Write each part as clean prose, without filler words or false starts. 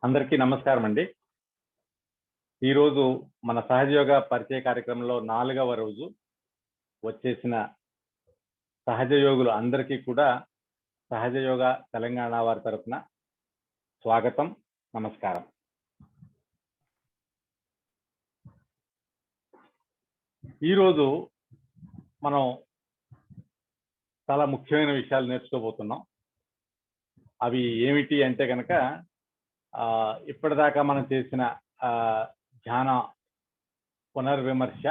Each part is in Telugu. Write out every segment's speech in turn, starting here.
అందరికీ నమస్కారం అండి. ఈరోజు మన సహజ యోగ పరిచయ కార్యక్రమంలో 4వ రోజు వచ్చేసిన సహజ యోగులు అందరికీ కూడా సహజ యోగ తెలంగాణ వారి తరపున స్వాగతం, నమస్కారం. ఈరోజు మనం చాలా ముఖ్యమైన విషయాలు నేర్చుకోబోతున్నాం. అవి ఏమిటి అంటే కనుక ఇప్పటిదాకా మనం చేసిన ధ్యాన పునర్విమర్శ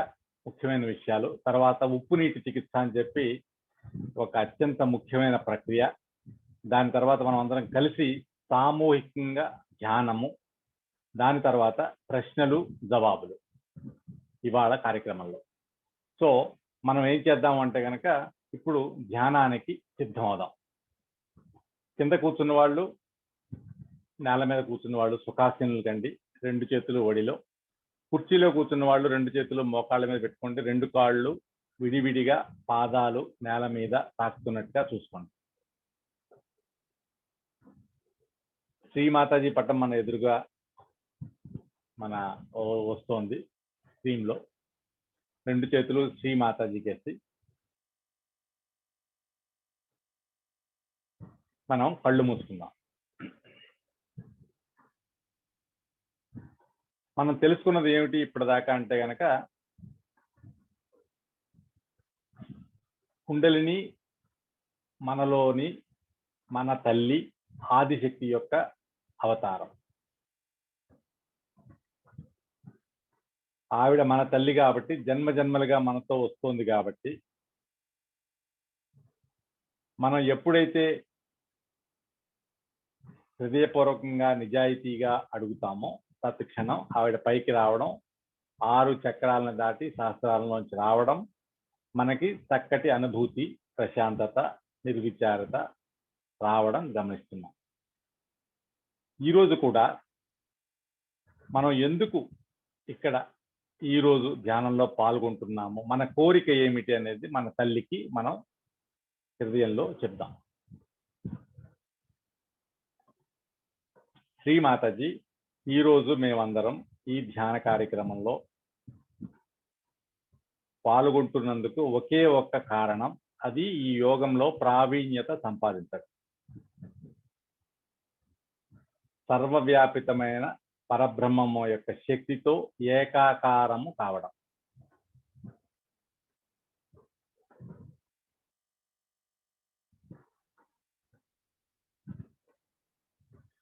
ముఖ్యమైన విషయాలు, తర్వాత ఉప్పు నీటి చికిత్స అని చెప్పి ఒక అత్యంత ముఖ్యమైన ప్రక్రియ, దాని తర్వాత మనం అందరం కలిసి సామూహికంగా ధ్యానము, దాని తర్వాత ప్రశ్నలు జవాబులు ఇవాళ కార్యక్రమంలో. సో మనం ఏం చేద్దాం అంటే కనుక ఇప్పుడు ధ్యానానికి సిద్ధం అవుదాం. కింద కూర్చున్న వాళ్ళు, నేల మీద కూర్చున్న వాళ్ళు సుఖాసీనులు కండి, 2 చేతులు ఒడిలో. కుర్చీలో కూర్చున్న వాళ్ళు 2 చేతులు మోకాళ్ళ మీద పెట్టుకోండి, 2 కాళ్ళు విడివిడిగా పాదాలు నేల మీద తాకుతున్నట్టుగా చూసుకోండి. శ్రీమాతాజీ పటం మన ఎదురుగా వస్తోంది స్క్రీన్ లో. 2 చేతులు శ్రీమాతాజీకి వేసి మనం కళ్ళు మూసుకుందాం. మనం తెలుసుకున్నది ఏమిటి ఇప్పటిదాకా అంటే కనుక కుండలిని మనలోని మన తల్లి ఆదిశక్తి యొక్క అవతారం. ఆవిడ మన తల్లి కాబట్టి, జన్మ జన్మలుగా మనతో వస్తుంది కాబట్టి, మనం ఎప్పుడైతే హృదయపూర్వకంగా నిజాయితీగా అడుగుతామో తత్క్షణం ఆవిడ పైకి రావడం, 6 చక్రాలను దాటి సహస్రాలలోంచి రావడం, మనకి చక్కటి అనుభూతి, ప్రశాంతత, నిర్విచారత రావడం గమనిస్తున్నాం. ఈరోజు కూడా మనం ఎందుకు ఇక్కడ ఈరోజు ధ్యానంలో పాల్గొంటున్నాము, మన కోరిక ఏమిటి అనేది మన తల్లికి మనం హృదయంలో చెప్దాం. శ్రీమాతాజీ, ఈరోజు మేమందరం ఈ ధ్యాన కార్యక్రమంలో పాల్గొంటున్నందుకు ఒకే ఒక్క కారణం, అది ఈ యోగంలో ప్రావీణ్యత సంపాదించడం, సర్వవ్యాపితమైన పరబ్రహ్మము యొక్క శక్తితో ఏకాకారము కావడం.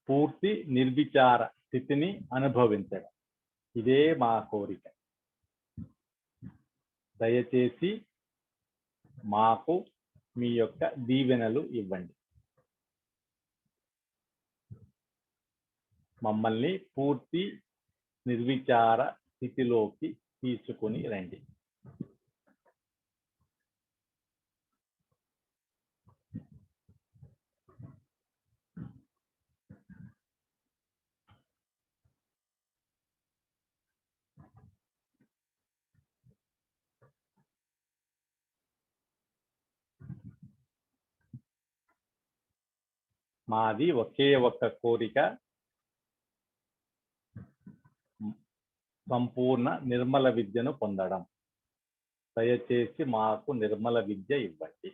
పూర్తి నిర్విచార స్థితిని అనుభవించడం, ఇదే మా కోరిక. దయచేసి మాకు మీ యొక్క దీవెనలు ఇవ్వండి. మమ్మల్ని పూర్తి నిర్విచార స్థితిలోకి తీసుకుని రండి. మాది ఒకే ఒక్క కోరిక, సంపూర్ణ నిర్మల విద్యను పొందడం. దయచేసి మాకు నిర్మల విద్య ఇవ్వండి.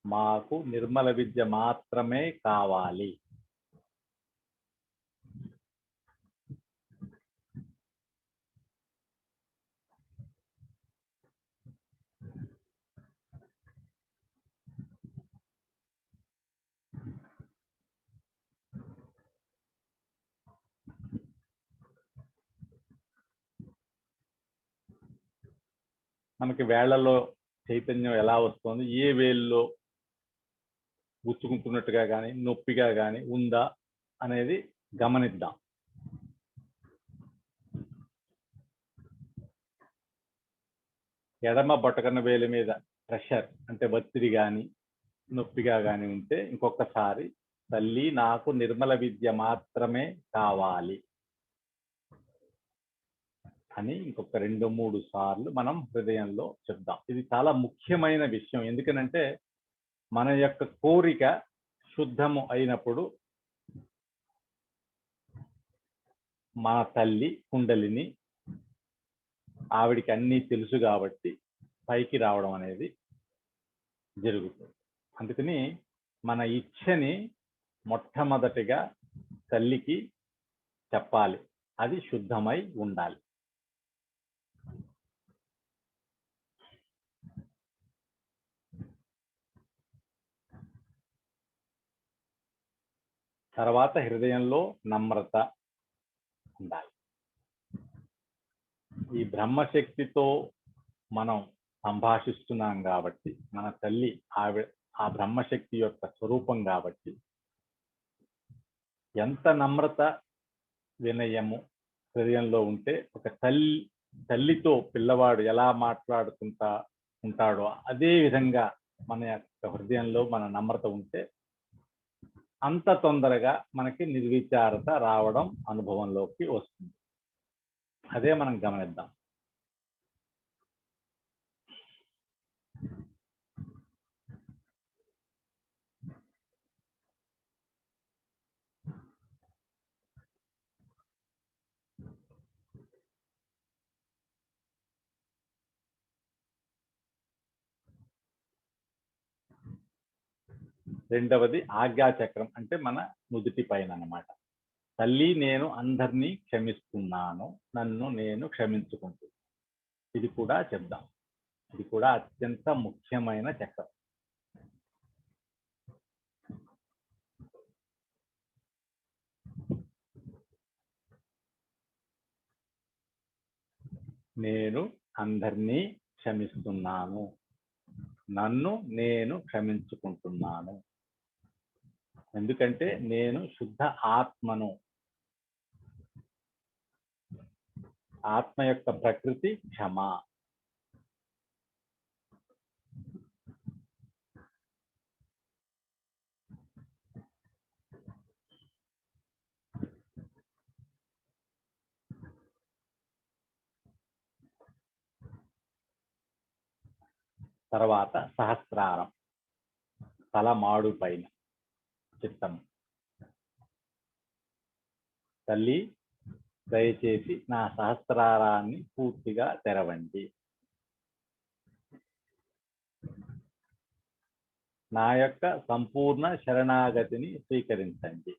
మాకు నిర్మల విద్య మాత్రమే కావాలి. మనకి వేళ్లలో చైతన్యం ఎలా వస్తుంది, ఏ వేల్లో గుచ్చుకుంటున్నట్టుగా కానీ నొప్పిగా కానీ ఉందా అనేది గమనిద్దాం. ఎడమ బొటకన వేలు మీద ప్రెషర్ అంటే ఒత్తిడి కానీ నొప్పిగా కానీ ఉంటే ఇంకొకసారి, తల్లి నాకు నిర్మల విద్య మాత్రమే కావాలి. అని ఇంకొక 2-3 సార్లు మనం హృదయంలో చెప్దాం. ఇది చాలా ముఖ్యమైన విషయం. ఎందుకనంటే మన యొక్క కోరిక శుద్ధము అయినప్పుడు మన తల్లి కుండలిని ఆవిడికి అన్నీ తెలుసు కాబట్టి పైకి రావడం అనేది జరుగుతుంది. అందుకని మన ఇచ్ఛని మొట్టమొదటిగా తల్లికి చెప్పాలి. అది శుద్ధమై ఉండాలి. తర్వాత హృదయంలో నమ్రత ఉండాలి. ఈ బ్రహ్మశక్తితో మనం సంభాషిస్తున్నాం కాబట్టి మన తల్లి ఆ బ్రహ్మశక్తి యొక్క స్వరూపం కాబట్టి ఎంత నమ్రత వినయము హృదయంలో ఉంటే ఒక తల్లితో పిల్లవాడు ఎలా మాట్లాడుకుంటా ఉంటాడో అదే విధంగా మన యొక్క హృదయంలో మన నమ్రత ఉంటే అంత తొందరగా మనకి నిర్విచారత రావడం అనుభవంలోకి వస్తుంది. అదే మనం గమనిద్దాం. రెండవది ఆజ్ఞాచక్రం, అంటే మన నుదుటి పైన అన్నమాట. తల్లి నేను అందరినీ క్షమిస్తున్నాను, నన్ను నేను క్షమించుకుంటున్నాను. ఇది కూడా చెప్దాం. ఇది కూడా అత్యంత ముఖ్యమైన చక్రం. నేను అందరినీ క్షమిస్తున్నాను, నన్ను నేను క్షమించుకుంటున్నాను. ఎందుకంటే నేను శుద్ధ ఆత్మను. ఆత్మ యొక్క ప్రకృతి క్షమ. తర్వాత సహస్రారం, తల మాడు పైన చిత్తం. తల్లి దయచేసి నా సహస్రారాన్ని పూర్తిగా తెరవండి. నా యొక్క సంపూర్ణ శరణాగతిని స్వీకరించండి.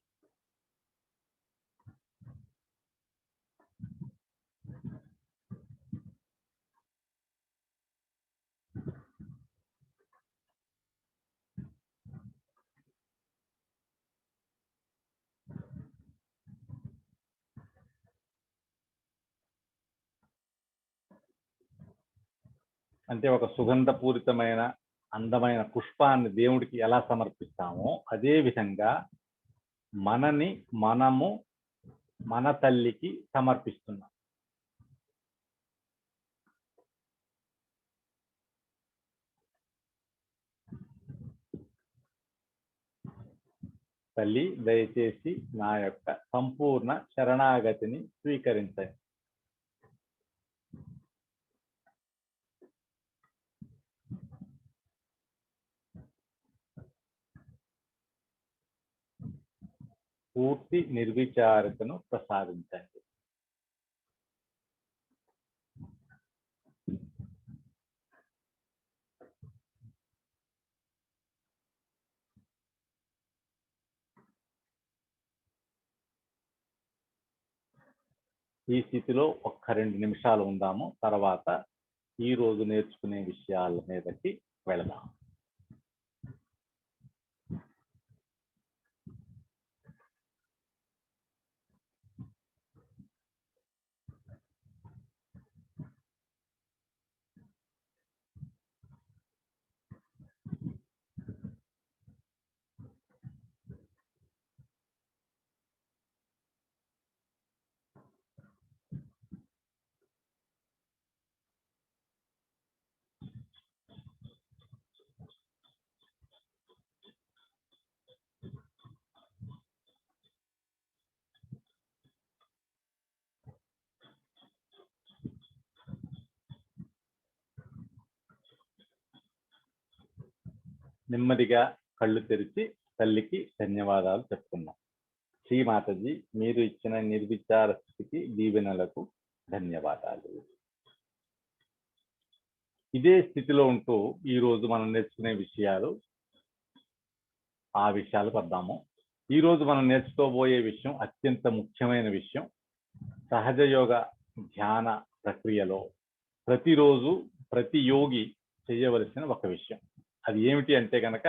అంటే ఒక సుగంధపూరితమైన అందమైన పుష్పాన్ని దేవుడికి ఎలా సమర్పిస్తామో అదే విధంగా మనము మన తల్లికి సమర్పిస్తున్నాం. తల్లి దయచేసి నా యొక్క సంపూర్ణ శరణాగతిని స్వీకరించండి. పూర్తి నిర్విచారతను ప్రసాదించండి. ఈ స్థితిలో 1-2 నిమిషాలు ఉందాము. తర్వాత ఈ రోజు నేర్చుకునే విషయాల మీదకి వెళదాం. నెమ్మదిగా కళ్ళు తెరిచి తల్లికి ధన్యవాదాలు చెప్పుకున్నాం. శ్రీమాతజీ, మీరు ఇచ్చిన నిర్విచార స్థితికి దీవెనలకు ధన్యవాదాలు. ఇదే స్థితిలో ఉంటూ ఈరోజు మనం నేర్చుకునే ఆ విషయాలకు వద్దాము. ఈరోజు మనం నేర్చుకోబోయే విషయం అత్యంత ముఖ్యమైన విషయం. సహజ యోగ ధ్యాన ప్రక్రియలో ప్రతిరోజు ప్రతి యోగి చేయవలసిన ఒక విషయం. అది ఏమిటి అంటే కనుక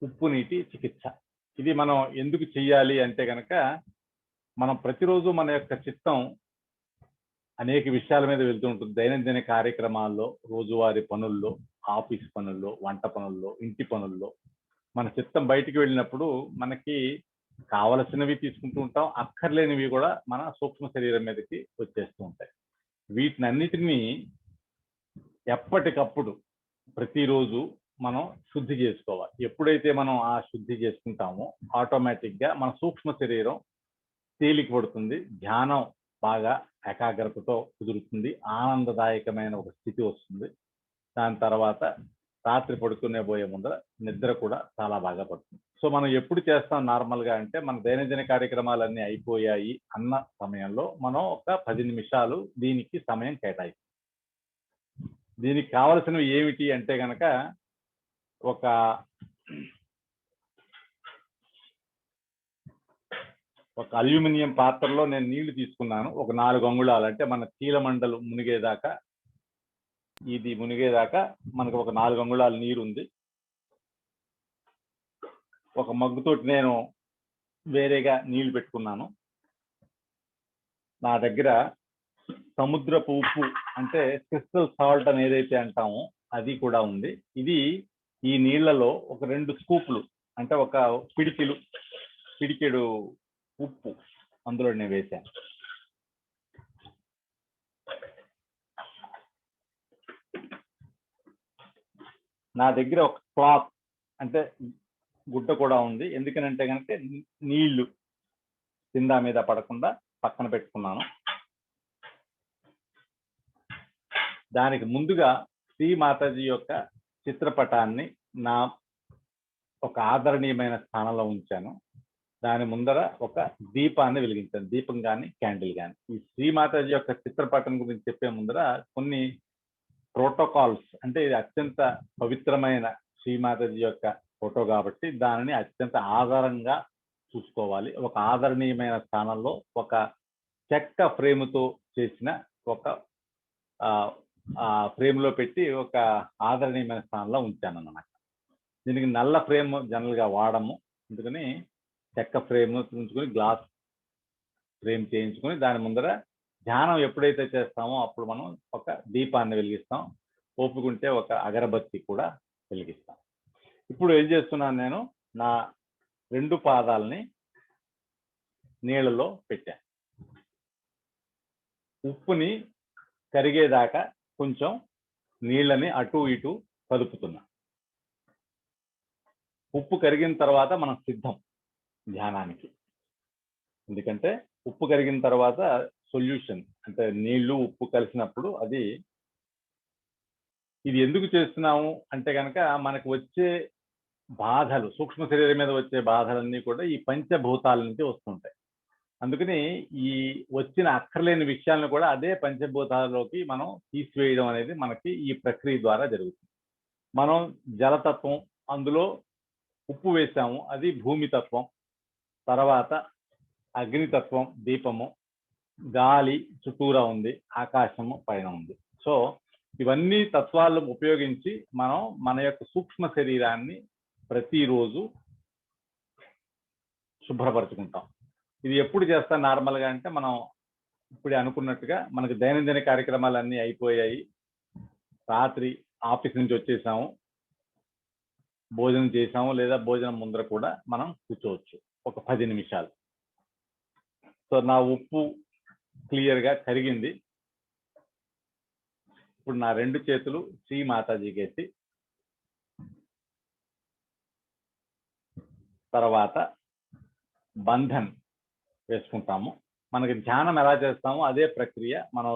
ఉప్పు నీటి చికిత్స. ఇది మనం ఎందుకు చెయ్యాలి అంటే కనుక మనం ప్రతిరోజు మన యొక్క చిత్తం అనేక విషయాల మీద వెళ్తూ ఉంటుంది. దైనందిన కార్యక్రమాల్లో, రోజువారీ పనుల్లో, ఆఫీస్ పనుల్లో, వంట పనుల్లో, ఇంటి పనుల్లో మన చిత్తం బయటికి వెళ్ళినప్పుడు మనకి కావలసినవి తీసుకుంటూ ఉంటాం, అక్కర్లేనివి కూడా మన సూక్ష్మ శరీరం మీదకి వచ్చేస్తూ ఉంటాయి. వీటినన్నిటినీ ఎప్పటికప్పుడు ప్రతిరోజు మనం శుద్ధి చేసుకోవాలి. ఎప్పుడైతే మనం ఆ శుద్ధి చేసుకుంటామో ఆటోమేటిక్గా మన సూక్ష్మ శరీరం తేలిక పడుతుంది, ధ్యానం బాగా ఏకాగ్రతతో కుదురుతుంది, ఆనందదాయకమైన ఒక స్థితి వస్తుంది. దాని తర్వాత రాత్రి పడుకునే పోయే ముందర నిద్ర కూడా చాలా బాగా పడుతుంది. సో మనం ఎప్పుడు చేస్తాం నార్మల్గా అంటే మన దైనందిన కార్యక్రమాలన్నీ అయిపోయాయి అన్న సమయంలో మనం ఒక 10 నిమిషాలు దీనికి సమయం కేటాయిస్తాం. దీనికి కావలసినవి ఏమిటి అంటే కనుక ఒక అల్యూమినియం పాత్రలో నేను నీళ్లు తీసుకున్నాను. ఒక 4 అంగుళాలు అంటే మన చీలమండలు మునిగేదాకా, ఇది మునిగేదాకా మనకు ఒక 4 అంగుళాలు నీరు ఉంది. ఒక మగ్గుతోటి నేను వేరేగా నీళ్లు పెట్టుకున్నాను. నా దగ్గర సముద్రపు ఉప్పు అంటే క్రిస్టల్ సాల్ట్ అని ఏదైతే అంటామో అది కూడా ఉంది. ఇది ఈ నీళ్లలో ఒక 2 స్కూప్లు అంటే ఒక పిడికెడు ఉప్పు అందులో నేను వేశాను. నా దగ్గర ఒక క్లాత్ అంటే గుడ్డ కూడా ఉంది. ఎందుకనంటే కనుక నీళ్లు కింద మీద పడకుండా పక్కన పెట్టుకున్నాను. దానికి ముందుగా శ్రీ మాతాజీ యొక్క చిత్రపటాన్ని నా ఒక ఆదరణీయమైన స్థానంలో ఉంచాను. దాని ముందర ఒక దీపాన్ని వెలిగించాను, దీపం కానీ క్యాండిల్ కానీ. ఈ శ్రీ మాతాజీ యొక్క చిత్రపటం గురించి చెప్పే ముందర కొన్ని ప్రోటోకాల్స్, అంటే ఇది అత్యంత పవిత్రమైన శ్రీ మాతాజీ యొక్క ఫోటో కాబట్టి దానిని అత్యంత ఆధారంగా చూసుకోవాలి. ఒక ఆదరణీయమైన స్థానంలో ఒక చెక్క ఫ్రేముతో చేసిన ఒక ఫ్రేమ్లో పెట్టి ఒక ఆదరణీయమైన స్థానంలో ఉంచాను అన్నమాట. దీనికి నల్ల ఫ్రేమ్ జనరల్గా వాడము, అందుకని చెక్క ఫ్రేమ్ ఉంచుకొని గ్లాస్ ఫ్రేమ్ చేయించుకొని దాని ముందర ధ్యానం ఎప్పుడైతే చేస్తామో అప్పుడు మనం ఒక దీపాన్ని వెలిగిస్తాం, ఓపుకుంటే ఒక అగరబత్తి కూడా వెలిగిస్తాం. ఇప్పుడు ఏం చేస్తున్నాను, నేను నా 2 పాదాలని నీళ్ళలో పెట్టాను. ఉప్పుని కరిగేదాకా కొంచెం నీళ్ళని అటు ఇటు కదుపుతున్నా. ఉప్పు కరిగిన తర్వాత మనం సిద్ధం ధ్యానానికి. ఎందుకంటే ఉప్పు కరిగిన తర్వాత సొల్యూషన్ అంటే నీళ్లు ఉప్పు కలిసినప్పుడు ఇది ఎందుకు చేస్తున్నాము అంటే కనుక మనకు వచ్చే బాధలు, సూక్ష్మ శరీరం మీద వచ్చే బాధలన్నీ కూడా ఈ పంచభూతాల నుంచి వస్తుంటాయి. అందుకని ఈ వచ్చిన అక్కర్లేని విషయాలను కూడా అదే పంచభూతాలలోకి మనం తీసివేయడం అనేది మనకి ఈ ప్రక్రియ ద్వారా జరుగుతుంది. మనం జలతత్వం, అందులో ఉప్పు వేసాము, అది భూమితత్వం, తర్వాత అగ్నితత్వం దీపము, గాలి చుట్టూరా ఉంది, ఆకాశము పైన ఉంది. సో ఇవన్నీ తత్వాలను ఉపయోగించి మనం మన యొక్క సూక్ష్మ శరీరాన్ని ప్రతిరోజు శుభ్రపరచుకుంటాం. ఇది ఎప్పుడు చేస్తాం నార్మల్గా అంటే మనం ఇప్పుడు అనుకున్నట్టుగా మనకు దైనందిన కార్యక్రమాలన్నీ అయిపోయాయి, రాత్రి ఆఫీస్ నుంచి వచ్చేసాము, భోజనం చేసాము, లేదా భోజనం ముందర కూడా మనం కూర్చోవచ్చు ఒక 10 నిమిషాలు. సో నా ఉప్పు క్లియర్గా కరిగింది. ఇప్పుడు నా 2 చేతులు శ్రీ మాతాజీకి ఎత్తి తర్వాత బంధన్ వేసుకుంటాము. మనకి ధ్యానం ఎలా చేస్తామో అదే ప్రక్రియ. మనం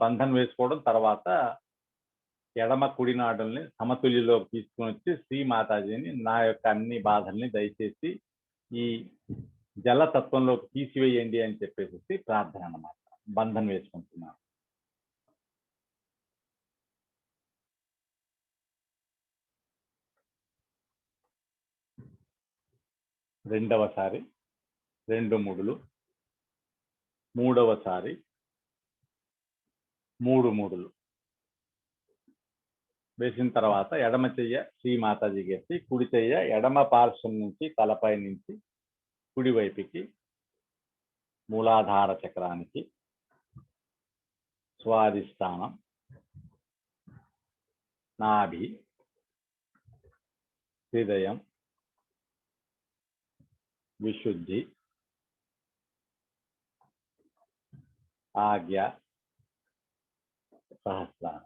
బంధన్ వేసుకోవడం, తర్వాత ఎడమ కుడి నాడుల్ని సమతుల్యలోకి తీసుకొని వచ్చి శ్రీ మాతాజీని నా యొక్క అన్ని బాధల్ని దయచేసి ఈ జలతత్వంలోకి తీసివేయండి అని చెప్పేసి ప్రార్థన అన్నమాట. బంధన్ వేసుకుంటున్నాను. రెండవసారి 2 ముడులు, మూడవసారి 3 ముడులు వేసిన తర్వాత ఎడమ చెయ్య శ్రీ మాతాజీకి వేసి కుడి చెయ్య ఎడమ పార్శ్వం నుంచి తలపై నుంచి కుడి వైపుకి మూలాధార చక్రానికి, స్వాధిష్టానం, నాభి, హృదయం, విశుద్ధి, ఆజ్ఞ, సహస్రారం.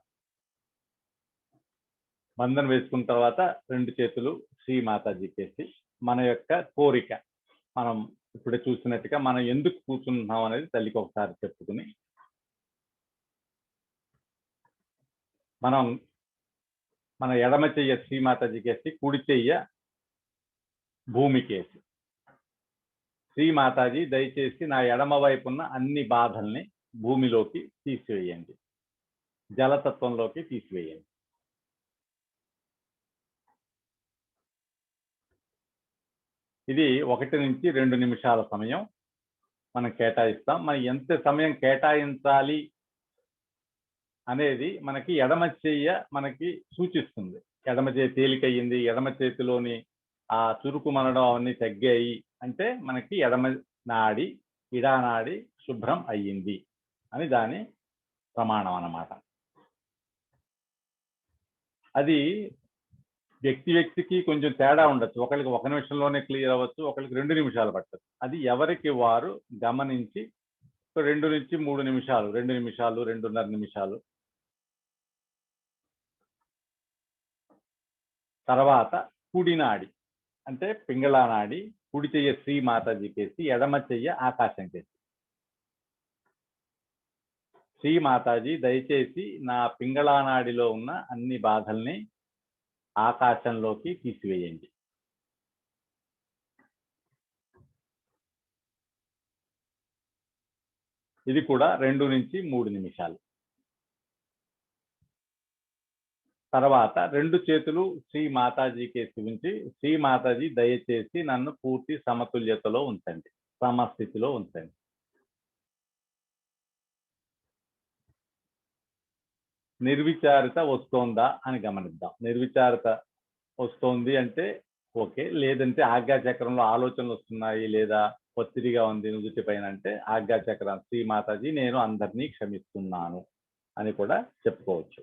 బంధన వేసుకున్న తర్వాత 2 చేతులు శ్రీ మాతాజీకి వేసి మన యొక్క కోరిక, మనం ఇప్పుడే చూసినట్టుగా మనం ఎందుకు కూర్చుంటున్నాం అనేది తల్లికి ఒకసారి చెప్పుకుని మనం మన ఎడమ చెయ్య శ్రీ మాతాజీకి వేసి కుడి చెయ్య భూమికి వేసి శ్రీ మాతాజీ దయచేసి నా ఎడమ వైపున్న అన్ని బాధల్ని భూమిలోకి తీసివేయండి, జలతత్వంలోకి తీసివేయండి. ఇది 1 నుంచి 2 నిమిషాల సమయం మనం కేటాయిస్తాం. మనం ఎంత సమయం కేటాయించాలి అనేది మనకి ఎడమ చెయ్య మనకి సూచిస్తుంది. ఎడమ చేయి తేలికయ్యింది, ఎడమ చేతిలోని ఆ చురుకు మనడం అవన్నీ తగ్గాయి అంటే మనకి ఎడమ నాడి, ఇడానాడి శుభ్రం అయ్యింది అని దాని ప్రమాణం అన్నమాట. అది వ్యక్తికి కొంచెం తేడా ఉండొచ్చు. ఒకరికి 1 నిమిషంలోనే క్లియర్ అవ్వచ్చు, ఒకరికి 2 నిమిషాలు పట్టచ్చు. అది ఎవరికి వారు గమనించి 2 నుంచి 3 నిమిషాలు, 2 నిమిషాలు, 2.5 నిమిషాలు తర్వాత కుడి నాడి అంటే పింగళా నాడి, కుడి చెయ్య శ్రీ మాతాజీకేసి ఎడమ చెయ్య ఆకాశం కేసి శ్రీ మాతాజీ దయచేసి నా పింగళా నాడిలో ఉన్న అన్ని బాధల్ని ఆకాశంలోకి తీసివేయండి. ఇది కూడా 2 నుంచి 3 నిమిషాలు. తర్వాత 2 చేతులు శ్రీ మాతాజీకేసి ఉంచి శ్రీ మాతాజీ దయచేసి నన్ను పూర్తి సమతుల్యతలో ఉంచండి, సమస్థితిలో ఉంచండి. నిర్విచారిత వస్తోందా అని గమనిద్దాం. నిర్విచారిత వస్తోంది అంటే ఓకే, లేదంటే ఆజ్ఞాచక్రంలో ఆలోచనలు వస్తున్నాయి లేదా ఒత్తిడిగా ఉంది నుదుటి పైన అంటే ఆజ్ఞాచక్రం శ్రీ మాతాజీ నేను అందరినీ క్షమిస్తున్నాను అని కూడా చెప్పుకోవచ్చు.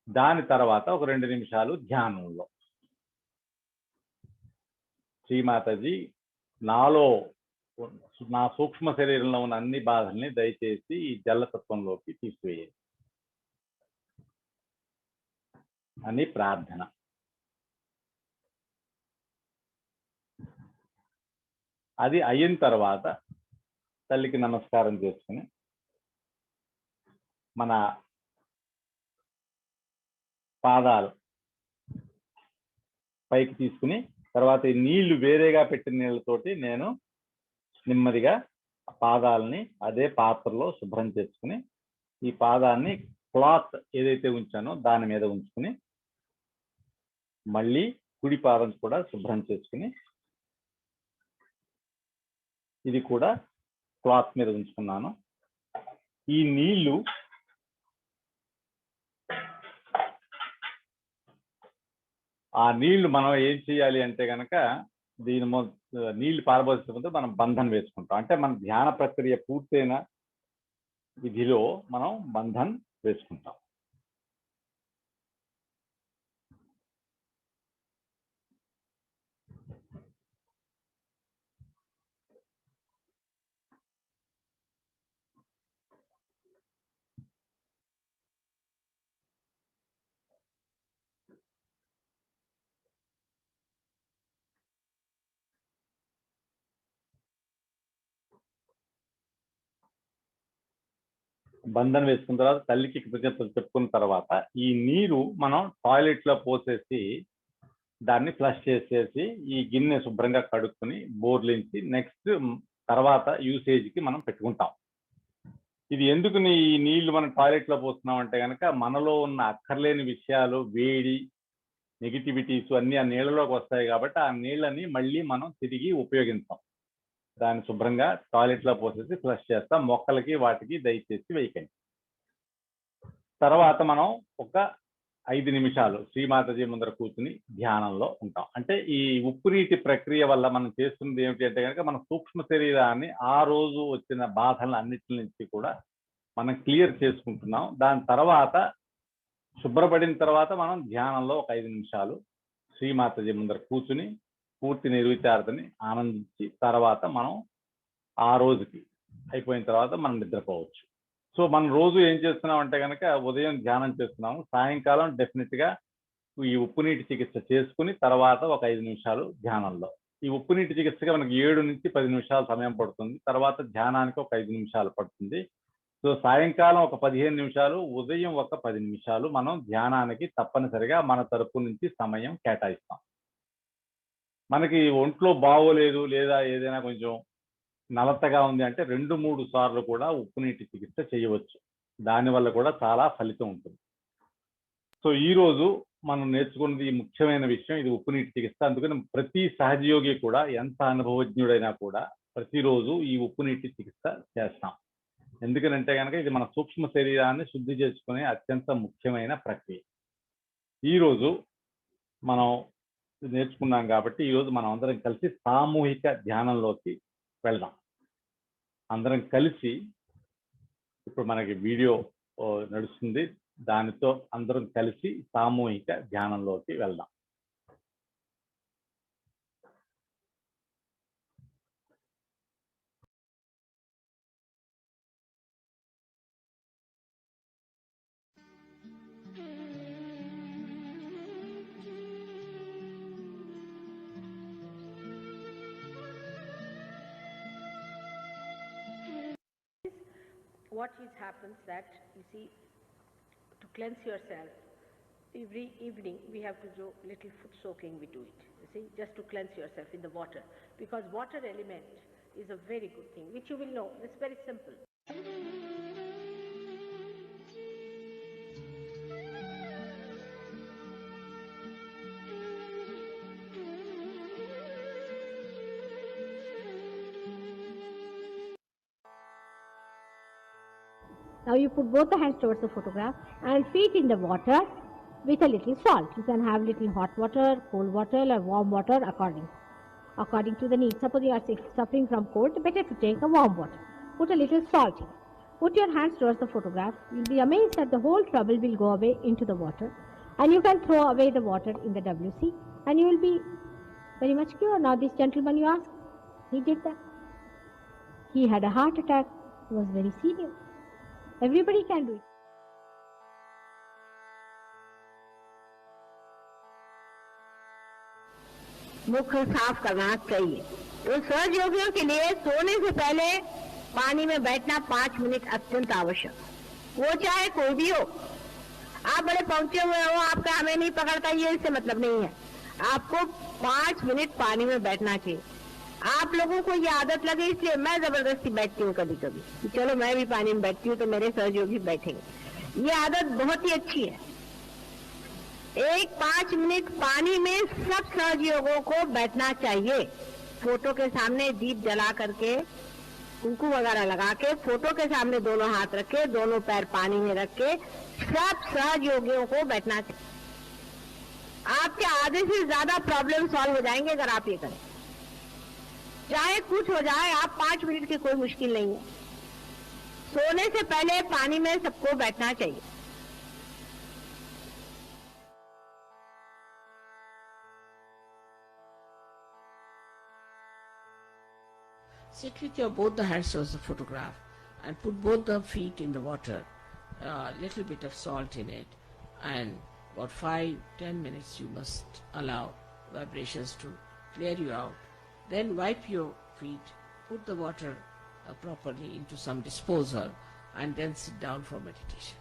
దాని తర్వాత ఒక 2 నిమిషాలు ధ్యానంలో శ్రీ మాతాజీ నాలో నా సూక్ష్మ శరీరంలో ఉన్న అన్ని బాధల్ని దయచేసి ఈ జలతత్వంలోకి తీసివేయండి అని ప్రార్థన. అది అయిన తర్వాత తల్లికి నమస్కారం చేసుకుని మన పాదాలు పైకి తీసుకుని తర్వాత ఈ నీళ్లు వేరేగా పెట్టిన నీళ్ళతోటి నేను నెమ్మదిగా పాదాలని అదే పాత్రలో శుభ్రం చేసుకుని ఈ పాదాన్ని క్లాత్ ఏదైతే ఉంచానో దాని మీద ఉంచుకుని మళ్ళీ కుడి పాదం కూడా శుభ్రం చేసుకుని ఇది కూడా క్లాత్ మీద ఉంచుకున్నాను. ఈ నీళ్లు ఆ నీళ్లు మనం ఏం చేయాలి అంటే కనుక దీని నీళ్లు పారబోసిన ముందు మనం బంధన్ వేసుకుంటాం. అంటే మన ధ్యాన ప్రక్రియ పూర్తయిన విధిలో మనం బంధన్ వేసుకుంటాం. బంధన వేసుకున్న తర్వాత తల్లికి కృతజ్ఞతలు చెప్పుకున్న తర్వాత ఈ నీరు మనం టాయిలెట్ లో పోసేసి దాన్ని ఫ్లష్ చేసేసి ఈ గిన్నె శుభ్రంగా కడుక్కుని బోర్లించి నెక్స్ట్ తర్వాత యూసేజ్ కి మనం పెట్టుకుంటాం. ఇది ఎందుకు ఈ నీళ్లు మనం టాయిలెట్ లో పోస్తున్నాం అంటే కనుక మనలో ఉన్న అక్కర్లేని విషయాలు, వేడి, నెగిటివిటీస్ అన్ని ఆ నీళ్ళలోకి వస్తాయి కాబట్టి ఆ నీళ్ళని మళ్ళీ మనం తిరిగి ఉపయోగించాం. దాన్ని శుభ్రంగా టాయిలెట్ లో పోసేసి ఫ్లష్ చేస్తాం. మొక్కలకి వాటికి దయచేసి వేయకండి. తర్వాత మనం ఒక 5 నిమిషాలు శ్రీమాతజీ ముందర కూర్చుని ధ్యానంలో ఉంటాం. అంటే ఈ ఉప్పు నీటి ప్రక్రియ వల్ల మనం చేస్తున్నది ఏమిటి అంటే కనుక మన సూక్ష్మ శరీరాన్ని ఆ రోజు వచ్చిన బాధలను అన్నిటి నుంచి కూడా మనం క్లియర్ చేసుకుంటున్నాం. దాని తర్వాత శుభ్రపడిన తర్వాత మనం ధ్యానంలో ఒక 5 నిమిషాలు శ్రీమాతజీ ముందర కూర్చుని పూర్తి నిర్విచారతని ఆనందించి తర్వాత మనం ఆ రోజుకి అయిపోయిన తర్వాత మనం నిద్రపోవచ్చు. సో మనం రోజు ఏం చేస్తున్నాం అంటే కనుక ఉదయం ధ్యానం చేస్తున్నాము, సాయంకాలం డెఫినెట్ గా ఈ ఉప్పు నీటి చికిత్స చేసుకుని తర్వాత ఒక 5 నిమిషాలు ధ్యానంలో. ఈ ఉప్పు నీటి చికిత్సగా మనకి 7 నుంచి 10 నిమిషాలు సమయం పడుతుంది. తర్వాత ధ్యానానికి ఒక 5 నిమిషాలు పడుతుంది. సో సాయంకాలం ఒక 15 నిమిషాలు, ఉదయం ఒక 10 నిమిషాలు మనం ధ్యానానికి తప్పనిసరిగా మన తరపు నుంచి సమయం కేటాయిస్తాం. మనకి ఒంట్లో బాగోలేదు లేదా ఏదైనా కొంచెం నలతగా ఉంది అంటే 2-3 సార్లు కూడా ఉప్పు నీటి చికిత్స చేయవచ్చు. దానివల్ల కూడా చాలా ఫలితం ఉంటుంది. సో ఈ రోజు మనం నేర్చుకున్నది ఈ ముఖ్యమైన విషయం, ఇది ఉప్పు నీటి చికిత్స. అందుకని ప్రతి సహజయోగి కూడా ఎంత అనుభవజ్ఞుడైనా కూడా ప్రతిరోజు ఈ ఉప్పు నీటి చికిత్స చేస్తాం. ఎందుకనంటే కనుక ఇది మన సూక్ష్మ శరీరాన్ని శుద్ధి చేసుకునే అత్యంత ముఖ్యమైన ప్రక్రియ. ఈరోజు మనం నేర్చుకున్నాం కాబట్టి ఈరోజు మనం అందరం కలిసి సామూహిక ధ్యానంలోకి వెళ్దాం. అందరం కలిసి ఇప్పుడు మనకి వీడియో నడుస్తుంది, దానితో అందరం కలిసి సామూహిక ధ్యానంలోకి వెళ్దాం. What happens that, you see, to cleanse yourself, every evening we have to do little foot soaking, we do it, you see, just to cleanse yourself in the water, because water element is a very good thing, which you will know. It's very simple. Now you put both the hands towards the photograph and feet in the water with a little salt. You can have little hot water, cold water or warm water according to the need. Suppose you are suffering from cold, better to take a warm water. Put a little salt in. Put your hands towards the photograph. You'll be amazed that the whole trouble will go away into the water, and you can throw away the water in the WC and you will be very much cured. Now this gentleman you asked, he did that. He had a heart attack. It was very serious. Everybody can do it. मुख साफ करना चाहिए। तो सहज योगियों के लिए सोने से पहले पानी में बैठना 5 मिनट अत्यंत आवश्यक, वो चाहे कोई भी हो। आप बड़े पहुंचे हुए हो, आपका हमें नहीं पकड़ता, ये इससे मतलब नहीं है। आपको 5 मिनट पानी में बैठना चाहिए। आप लोगों को ये आदत लगे, इसलिए मैं जबरदस्ती बैठती हूँ कभी कभी, चलो मैं भी पानी में बैठती हूँ तो मेरे सहयोगी बैठेंगे। ये आदत बहुत ही अच्छी है। 5 मिनट पानी में सब सहयोगों को बैठना चाहिए। फोटो के सामने दीप जला करके, कुंकुम वगैरह लगा के, फोटो के सामने दोनों हाथ रखे, दोनों पैर पानी में रख के सब सहयोगियों को बैठना चाहिए। आपके आधे से ज्यादा प्रॉब्लम सॉल्व हो जाएंगे अगर आप ये करें। चाहे कुछ हो जाए, आप 5 मिनट की कोई मुश्किल नहीं है। सोने से पहले पानी में सबको बैठना चाहिए। Sit with your both the hands towards the photograph and put both the feet in the water, little bit of salt in it, and about 5-10 minutes you must allow vibrations to clear you out. Then wipe your feet, put the water properly into some disposal and then sit down for meditation.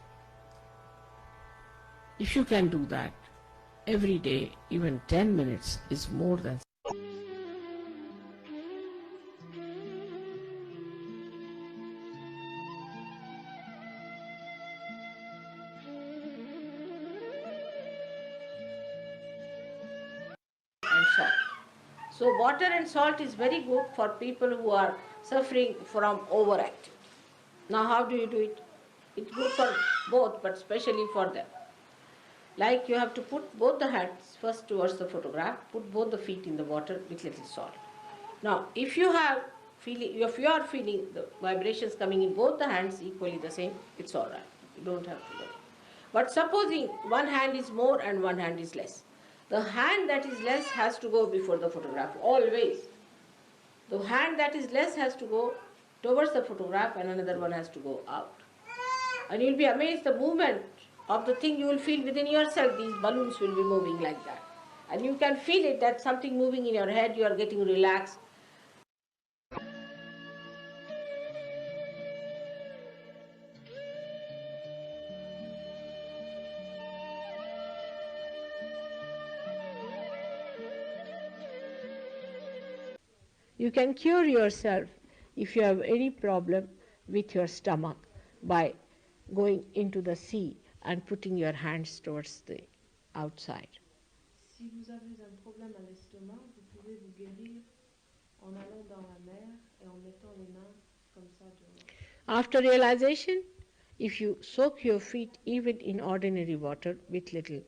If you can do that every day, even 10 minutes is more than. And salt. So water and salt is very good for people who are suffering from overactivity. Now how do you do it? It's good for both, but especially for them. Like you have to put both the hands first towards the photograph, put both the feet in the water with little salt. Now if you are feeling the vibrations coming in both the hands equally the same, it's all right. You don't have to worry. But supposing one hand is more and one hand is less, the hand that is less has to go before the photograph, always. The hand that is less has to go towards the photograph and another one has to go out. And you'll be amazed the movement of the thing you will feel within yourself. These balloons will be moving like that. And you can feel it, that something moving in your head, you are getting relaxed. You can cure yourself if you have any problem with your stomach by going into the sea and putting your hands towards the outside. Si vous avez un problème à l'estomac, vous pouvez vous guérir en allant dans la mer et en mettant les mains comme ça dehors. After realization, if you soak your feet even in ordinary water with little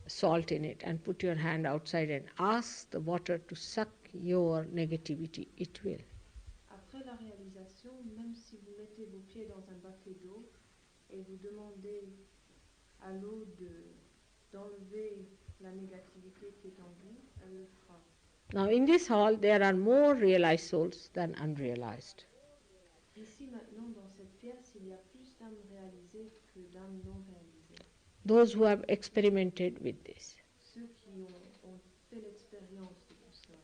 salt in it and put your hand outside and ask the water to suck your negativity, it will. Après la réalisation, même si vous mettez vos pieds dans un baquet d'eau et vous demandez à l'eau d'enlever la négativité qui est en vous, elle le fera. Now in this hall there are more realized souls than unrealized. Ici maintenant, dans cette pièce, il y a plus d'âmes réalisées que d'âmes non réalisées. Those who have experimented with this. Ceux qui ont fait l'expérience de tout cela.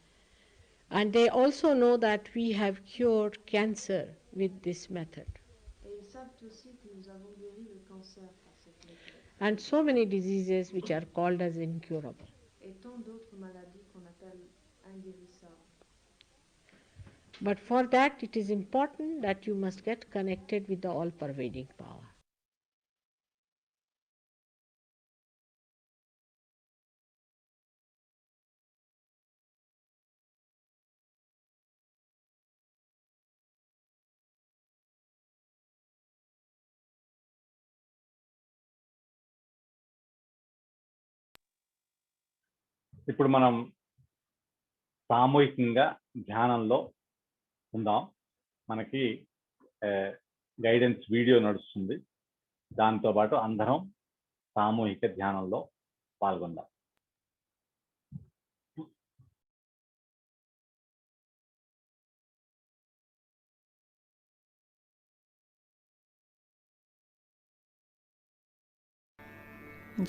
And they also know that we have cured cancer with this method. Et ils savent aussi que nous avons guéri le cancer par cette méthode. And so many diseases which are called as incurable. Et tant d'autres maladies qu'on appelle inguérissables. But for that it is important that you must get connected with the all-pervading power. ఇప్పుడు మనం సామూహికంగా ధ్యానంలో ఉందాం. మనకి గైడెన్స్ వీడియో నడుస్తుంది. దాంతోపాటు అందరం సామూహిక ధ్యానంలో పాల్గొందాం.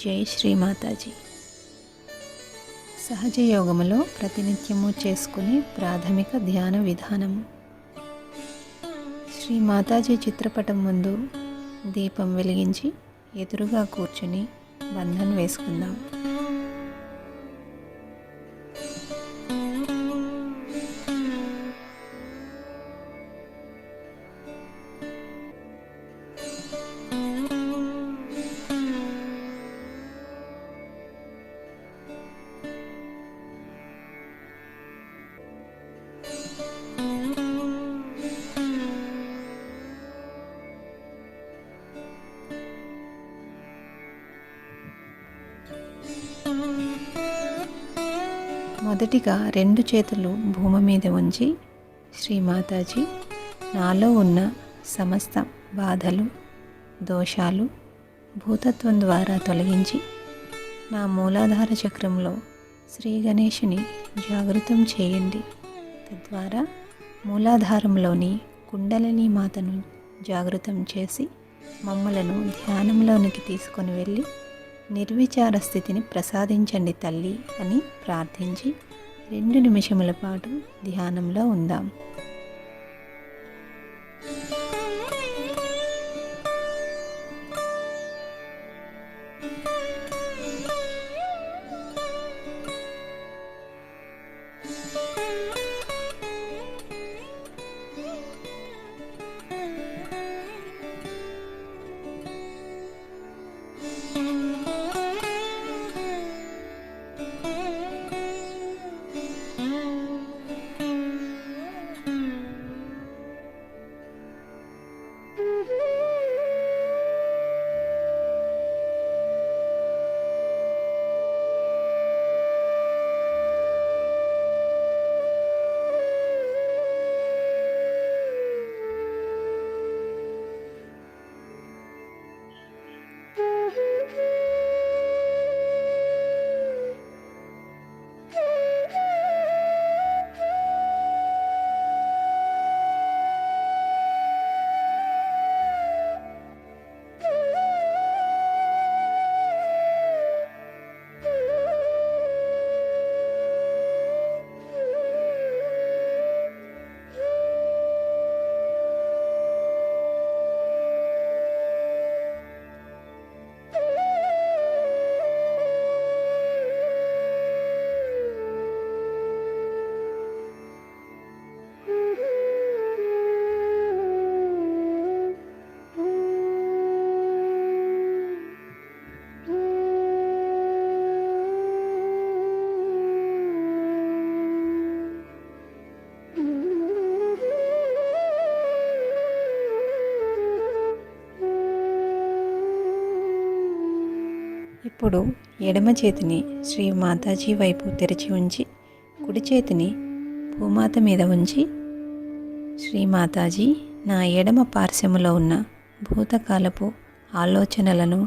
జై శ్రీ మాతాజీ. సహజ యోగములో ప్రతినిత్యము చేసుకునే ప్రాథమిక ధ్యాన విధానము. శ్రీ మాతాజీ చిత్రపటం ముందు దీపం వెలిగించి ఎదురుగా కూర్చుని బంధన్ వేసుకుందాం. మొదటిగా 2 చేతులు భూమి మీద ఉంచి, శ్రీ మాతాజీ నాలో ఉన్న సమస్త బాధలు, దోషాలు భూతత్వం ద్వారా తొలగించి నా మూలాధార చక్రంలో శ్రీ గణేషుని జాగృతం చేయండి. తద్వారా మూలాధారంలోని కుండలిని మాతను జాగృతం చేసి మమ్మలను ధ్యానంలోనికి తీసుకొని వెళ్ళి నిర్విచార స్థితిని ప్రసాదించండి తల్లి అని ప్రార్థించి 2 నిమిషముల పాటు ధ్యానంలో ఉందాం. ఇప్పుడు ఎడమ చేతిని శ్రీ మాతాజీ వైపు తెరిచి ఉంచి కుడి చేతిని భూమాత మీద ఉంచి, శ్రీ మాతాజీ, నా ఎడమ పార్శ్వములో ఉన్న భూతకాలపు ఆలోచనలను,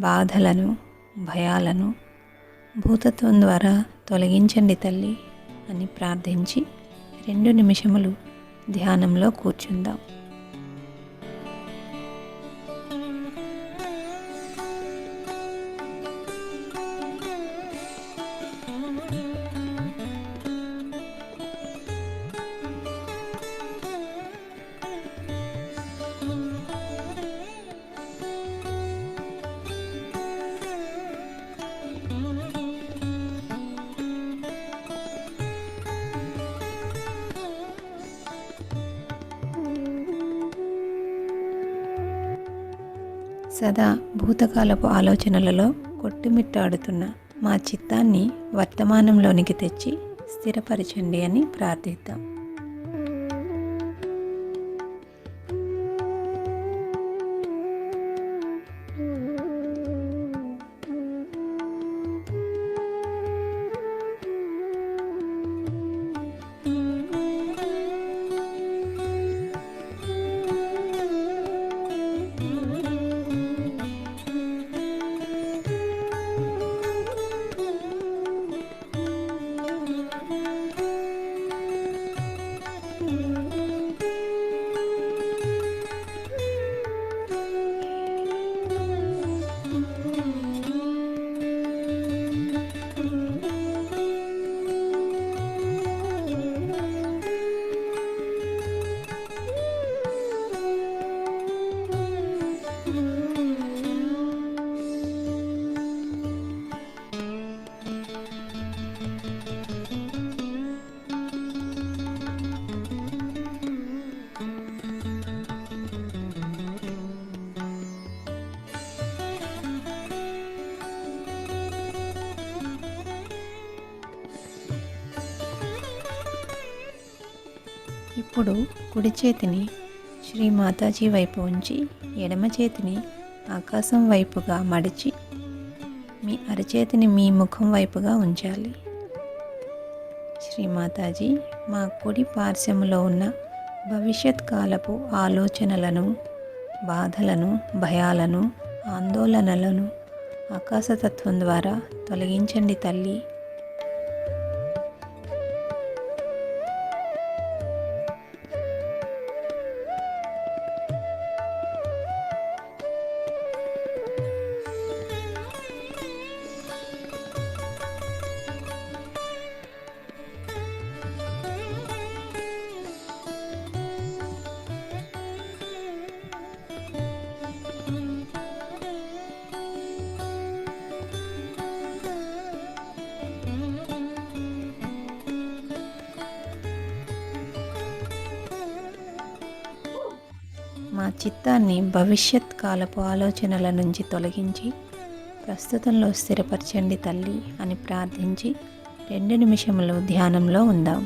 బాధలను, భయాలను భూతత్వం ద్వారా తొలగించండి తల్లి అని ప్రార్థించి 2 నిమిషములు ధ్యానంలో కూర్చుందాం. సదా భూతకాలపు ఆలోచనలలో కొట్టుమిట్టాడుతున్న మా చిత్తాన్ని వర్తమానంలోనికి తెచ్చి స్థిరపరచండి అని ప్రార్థిద్దాం. ఇప్పుడు కుడి చేతిని శ్రీ మాతాజీ వైపు ఉంచి ఎడమ చేతిని ఆకాశం వైపుగా మడిచి మీ అరచేతిని మీ ముఖం వైపుగా ఉంచాలి. శ్రీ మాతాజీ, మా కుడి పార్శ్వములో ఉన్న భవిష్యత్ కాలపు ఆలోచనలను, బాధలను, భయాలను, ఆందోళనలను ఆకాశతత్వం ద్వారా తొలగించండి తల్లి. మా చిత్తాన్ని భవిష్యత్ కాలపు ఆలోచనల నుంచి తొలగించి ప్రస్తుతంలో స్థిరపరచండి తల్లి అని ప్రార్థించి 2 నిమిషములు ధ్యానంలో ఉందాం.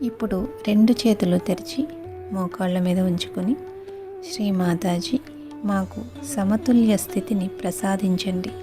ఇప్పుడు రెండు చేతులు తెరిచి మోకాళ్ళ మీద ఉంచుకొని శ్రీ మాతాజీ మాకు సమతుల్య స్థితిని ప్రసాదించండి.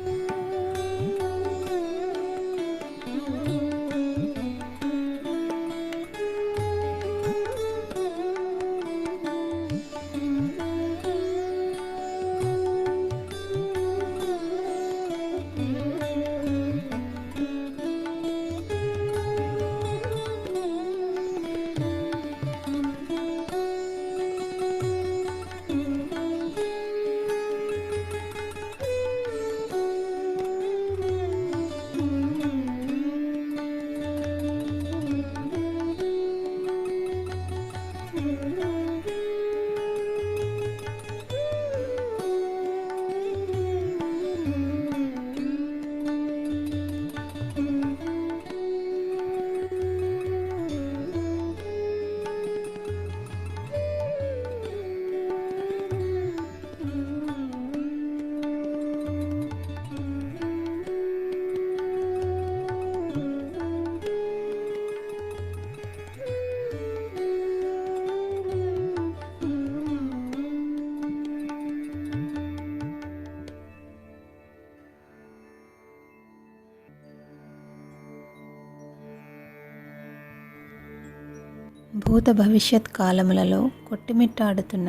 భూత భవిష్యత్ కాలములలో కొట్టుమిట్టాడుతున్న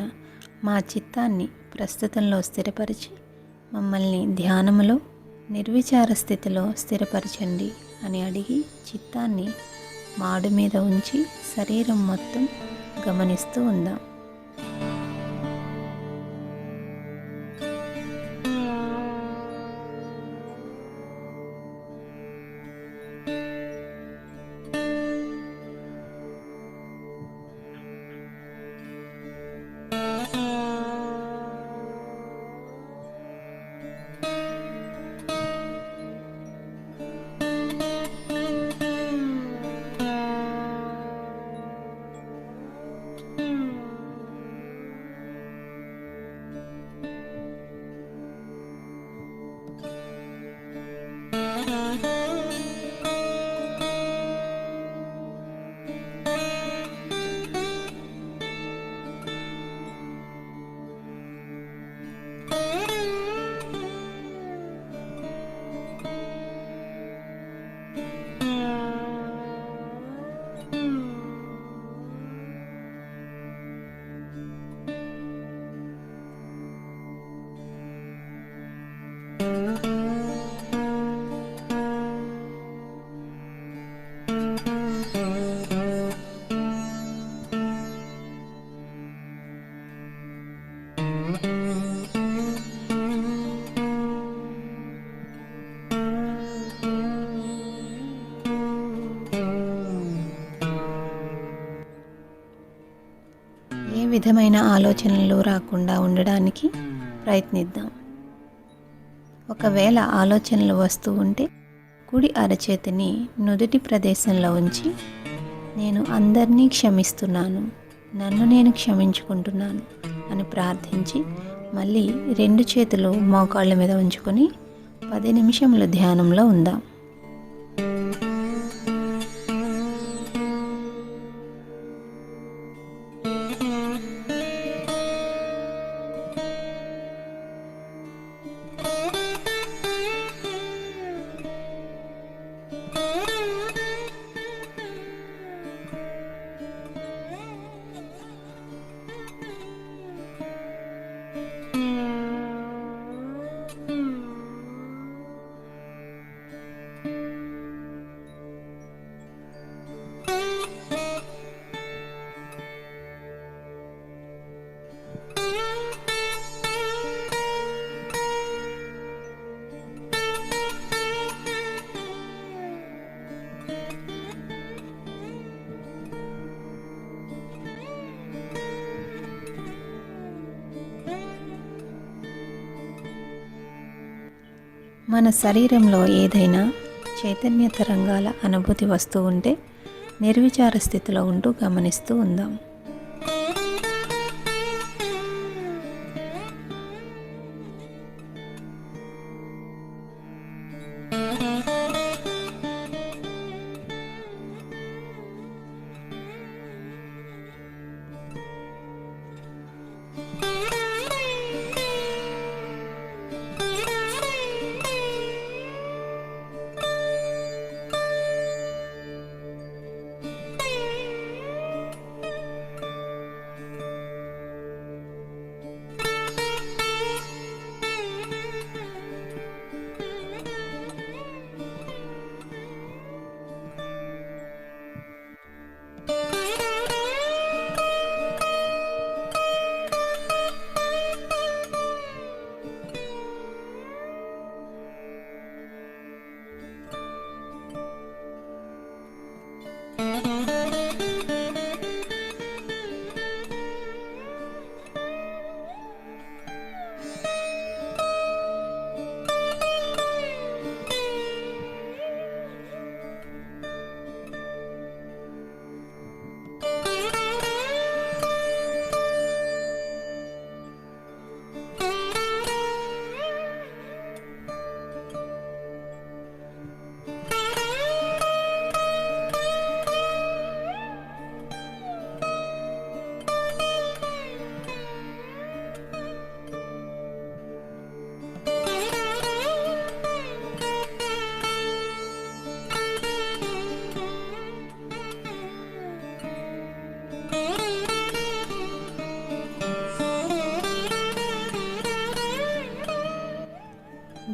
మా చిత్తాన్ని ప్రస్తుతంలో స్థిరపరిచి మమ్మల్ని ధ్యానములో నిర్విచార స్థితిలో స్థిరపరచండి అని అడిగి చిత్తాన్ని మాడు మీద ఉంచి శరీరం మొత్తం గమనిస్తూ ఉందాం. ఏ విధమైన ఆలోచనలు రాకుండా ఉండడానికి ప్రయత్నిద్దాం. ఒకవేళ ఆలోచనలు వస్తూ ఉంటే కుడి అరచేతిని నుదుటి ప్రదేశంలో ఉంచి నేను అందరినీ క్షమిస్తున్నాను, నన్ను నేను క్షమించుకుంటున్నాను అని ప్రార్థించి మళ్ళీ రెండు చేతులు మోకాళ్ళ మీద ఉంచుకొని 10 నిమిషములు ధ్యానంలో ఉందాం. మన శరీరంలో ఏదైనా చైతన్య తరంగాల అనుభూతి వస్తూ ఉంటే నిర్విచార స్థితిలో ఉంటూ గమనిస్తూ ఉందాం.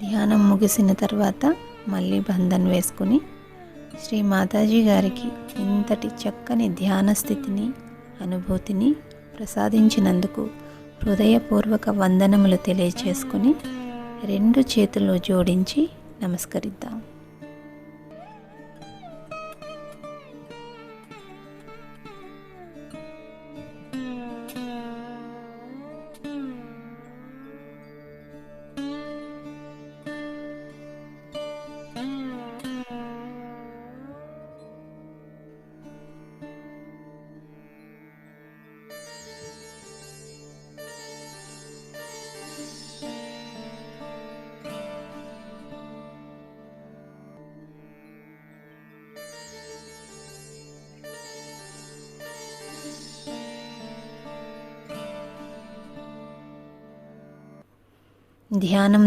ధ్యానం ముగిసిన తర్వాత మళ్ళీ బంధన్ వేసుకుని శ్రీ మాతాజీ గారికి ఇంతటి చక్కని ధ్యాన స్థితిని అనుభూతిని ప్రసాదించినందుకు హృదయపూర్వక వందనములు తెలియచేసుకుని 2 చేతులు జోడించి నమస్కరిద్దాం. ధ్యానం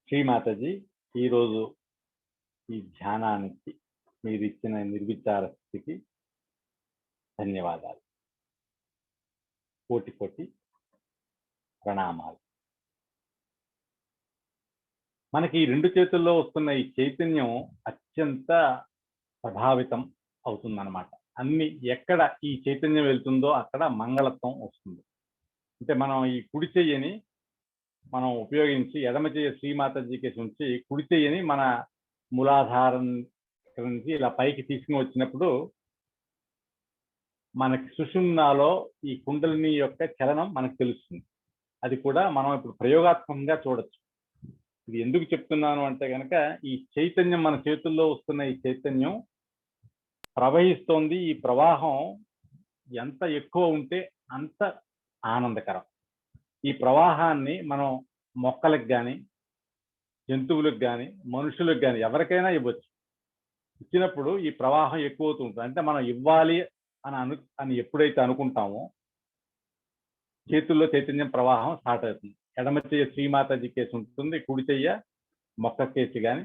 శ్రీమాతాజీ, ఈరోజు ఈ ధ్యానానికి మీరు ఇచ్చిన నిర్విచార స్థితికి ధన్యవాదాలు. కోటి కోటి ప్రణామాలు. మనకి ఈ 2 చేతుల్లో వస్తున్న ఈ చైతన్యం అత్యంత ప్రభావితం అవుతుందన్నమాట. ఎక్కడ ఈ చైతన్యం వెళ్తుందో అక్కడ మంగళత్వం వస్తుంది. అంటే మనం ఈ కుడి చెయ్యని మనం ఉపయోగించి ఎడమ చెయ్య శ్రీమాతాజీకి ఉంచి కుడి చెయ్యని మన మూలాధారం నుంచి ఇలా పైకి తీసుకుని వచ్చినప్పుడు మనకి సుషుమ్నాలో ఈ కుండలిని యొక్క చలనం మనకు తెలుస్తుంది. అది కూడా మనం ఇప్పుడు ప్రయోగాత్మకంగా చూడొచ్చు. ఇది ఎందుకు చెప్తున్నాను అంటే కనుక ఈ చైతన్యం మన చేతుల్లో వస్తున్న ఈ చైతన్యం ప్రవహిస్తోంది. ఈ ప్రవాహం ఎంత ఎక్కువ ఉంటే అంత ఆనందకరం. ఈ ప్రవాహాన్ని మనం మొక్కలకు కానీ, జంతువులకు కానీ, మనుషులకు కానీ ఎవరికైనా ఇవ్వచ్చు. ఇచ్చినప్పుడు ఈ ప్రవాహం ఎక్కువ అవుతుంటుంది. అంటే మనం ఇవ్వాలి అని ఎప్పుడైతే అనుకుంటామో చేతుల్లో చైతన్యం ప్రవాహం స్టార్ట్ అవుతుంది. ఎడమ చెయ్య శ్రీమాతాజీ కేసు ఉంటుంది, కుడి చెయ్య మొక్క కేసు కానీ,